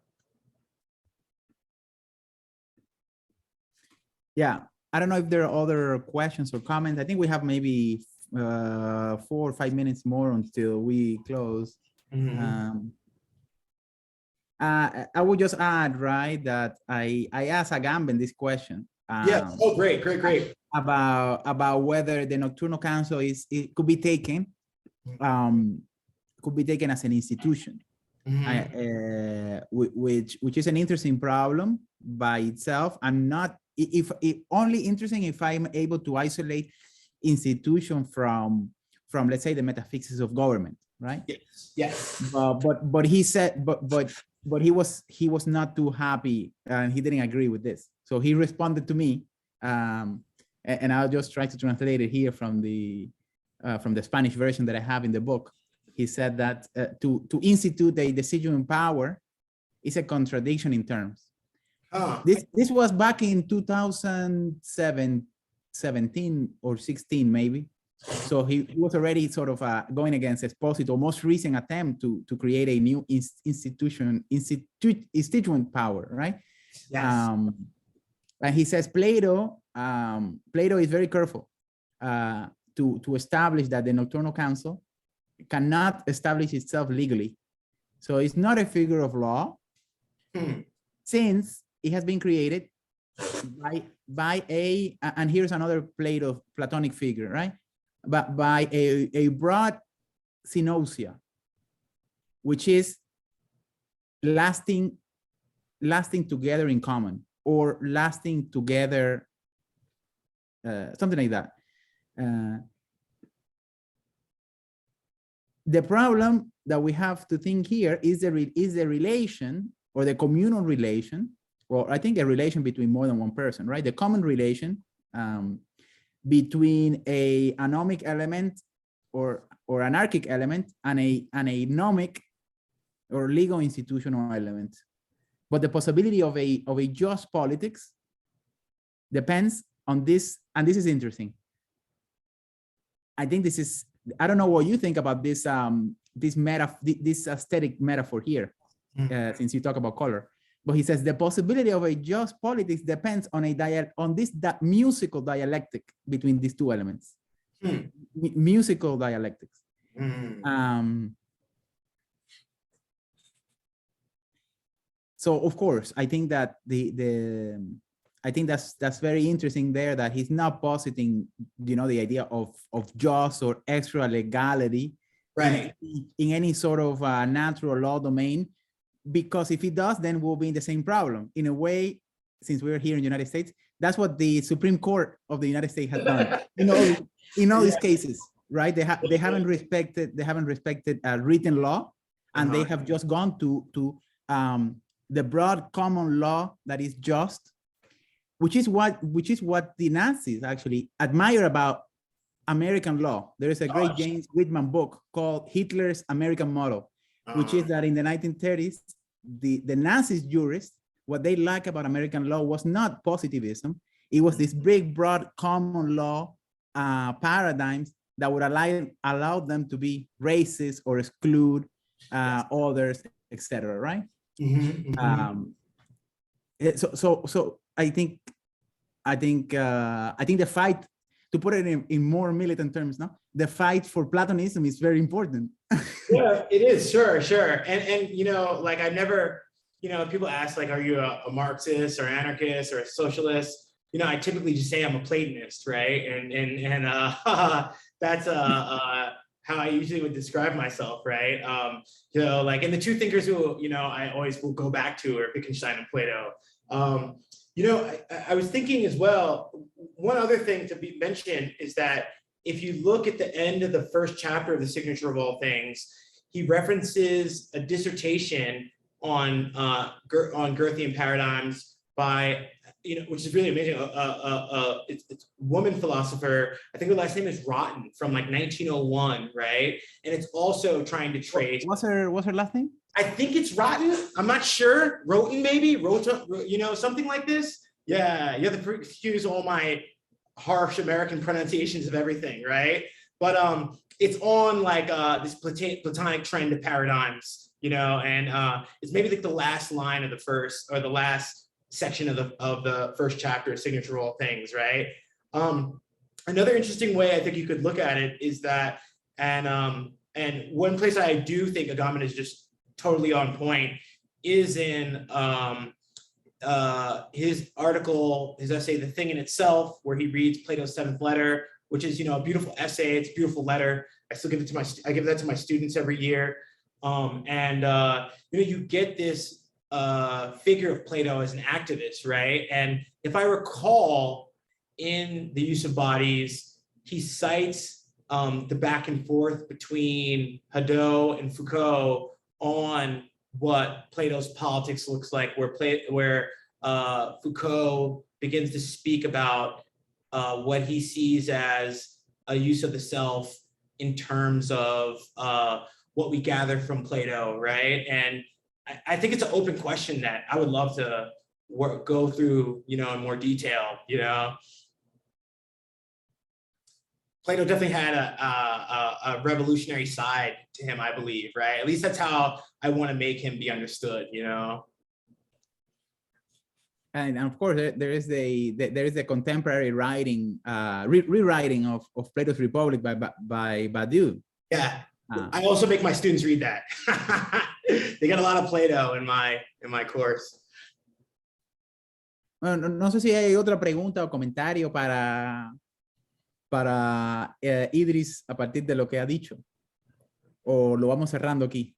Speaker 1: Yeah. I don't know if there are other questions or comments. I think we have maybe 4 or 5 minutes more until we close.
Speaker 2: Mm-hmm.
Speaker 1: I would just add, right, that I asked Agamben this question.
Speaker 2: Yeah. Oh, great.
Speaker 1: About whether the Nocturnal Council could be taken as an institution, which is an interesting problem by itself. I'm not if only interesting if I'm able to isolate institution from let's say the metaphysics of government, right?
Speaker 2: Yes.
Speaker 1: But he said but he was not too happy and he didn't agree with this. So he responded to me, and I'll just try to translate it here from the Spanish version that I have in the book. He said that to institute a decision in power is a contradiction in terms. This was back in 2017 or 16 maybe. So he was already sort of going against Esposito's most recent attempt to create a new instituent power, right?
Speaker 2: Yes.
Speaker 1: And he says Plato is very careful to establish that the Nocturnal Council cannot establish itself legally. So it's not a figure of law, since it has been created by and here's another Platonic figure, right? But by a broad synosia, which is lasting together in common, or lasting together, something like that. The problem that we have to think here is the relation, or the communal relation, or I think a relation between more than one person, right? The common relation between a anomic element or anarchic element and a nomic or legal institutional element. But the possibility of a just politics depends on this, and this is interesting. I think this is, I don't know what you think about this this aesthetic metaphor here, since you talk about color. But he says the possibility of a just politics depends on that musical dialectic between these two elements. Musical dialectics. So of course, I think that I think that's very interesting there, that he's not positing, the idea of just or extra legality,
Speaker 2: right,
Speaker 1: in any sort of natural law domain. Because if he does, then we'll be in the same problem. In a way, since we're here in the United States, that's what the Supreme Court of the United States has done. In all these cases, right? They haven't respected written law, and they have just gone to the broad common law that is just, which is what the Nazis actually admire about American law. There is a great James Whitman book called Hitler's American Model, which is that in the 1930s, the Nazis jurists, what they like about American law was not positivism. It was this big, broad common law paradigms that would allow them to be racist or exclude others, etc. Right? So I think the fight, to put it in more militant terms, no, the fight for Platonism is very important.
Speaker 2: Yeah, it is. Sure. And you know, like I never, you know, people ask like, are you a Marxist or anarchist or a socialist? You know, I typically just say I'm a Platonist, right? And that's how I usually would describe myself, right? You know, like, and the two thinkers who, you know, I always will go back to are Wittgenstein and Plato. You know, I was thinking as well, one other thing to be mentioned is that if you look at the end of the first chapter of The Signature of All Things, he references a dissertation on Goethean paradigms by, you know, which is really amazing. It's a woman philosopher. I think her last name is Rotten, from like 1901, right? And it's also trying to trace.
Speaker 1: What's her last name?
Speaker 2: I think it's Rotten. I'm not sure. Roten, maybe. Rota, you know, something like this. Yeah, you have to excuse all my harsh American pronunciations of everything, right? But it's on like this Platonic trend of paradigms, you know, and it's maybe like the last line of the first, or the last section of the first chapter, Signature of All Things, right? Another interesting way I think you could look at it is that, and one place I do think Agamben is just totally on point is in his article, his essay, The Thing in Itself, where he reads Plato's Seventh Letter, which is, you know, a beautiful essay. It's a beautiful letter. I still give it to I give that to my students every year. You know, you get this figure of Plato as an activist, right? And if I recall, in The Use of Bodies, he cites the back and forth between Hadot and Foucault on what Plato's politics looks like, where Foucault begins to speak about what he sees as a use of the self in terms of what we gather from Plato, right? And I think it's an open question that I would love to go through, you know, in more detail, you know. Plato definitely had a revolutionary side to him, I believe, right? At least that's how I want to make him be understood, you know.
Speaker 1: And of course, there is a contemporary writing, rewriting of Plato's Republic by Badiou.
Speaker 2: Yeah, I also make my students read that. They got a lot of Plato in my course.
Speaker 1: Bueno, no sé si hay otra pregunta o comentario para Idris a partir de lo que ha dicho, o lo vamos cerrando aquí.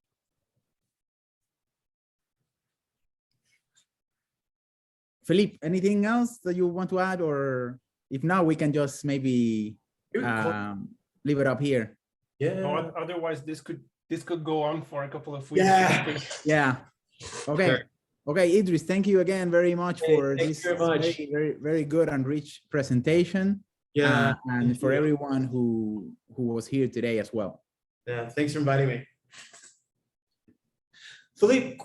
Speaker 1: Philippe, anything else that you want to add, or if not, we can just maybe leave it up here.
Speaker 2: Yeah.
Speaker 3: No, otherwise, this could go on for a couple of weeks.
Speaker 2: Yeah.
Speaker 1: Yeah. Okay. Sure. Okay, Idris, thank you again very much for this very good and rich presentation.
Speaker 2: Yeah.
Speaker 1: And for everyone who was here today as well.
Speaker 2: Yeah. Thanks for inviting me. Philippe.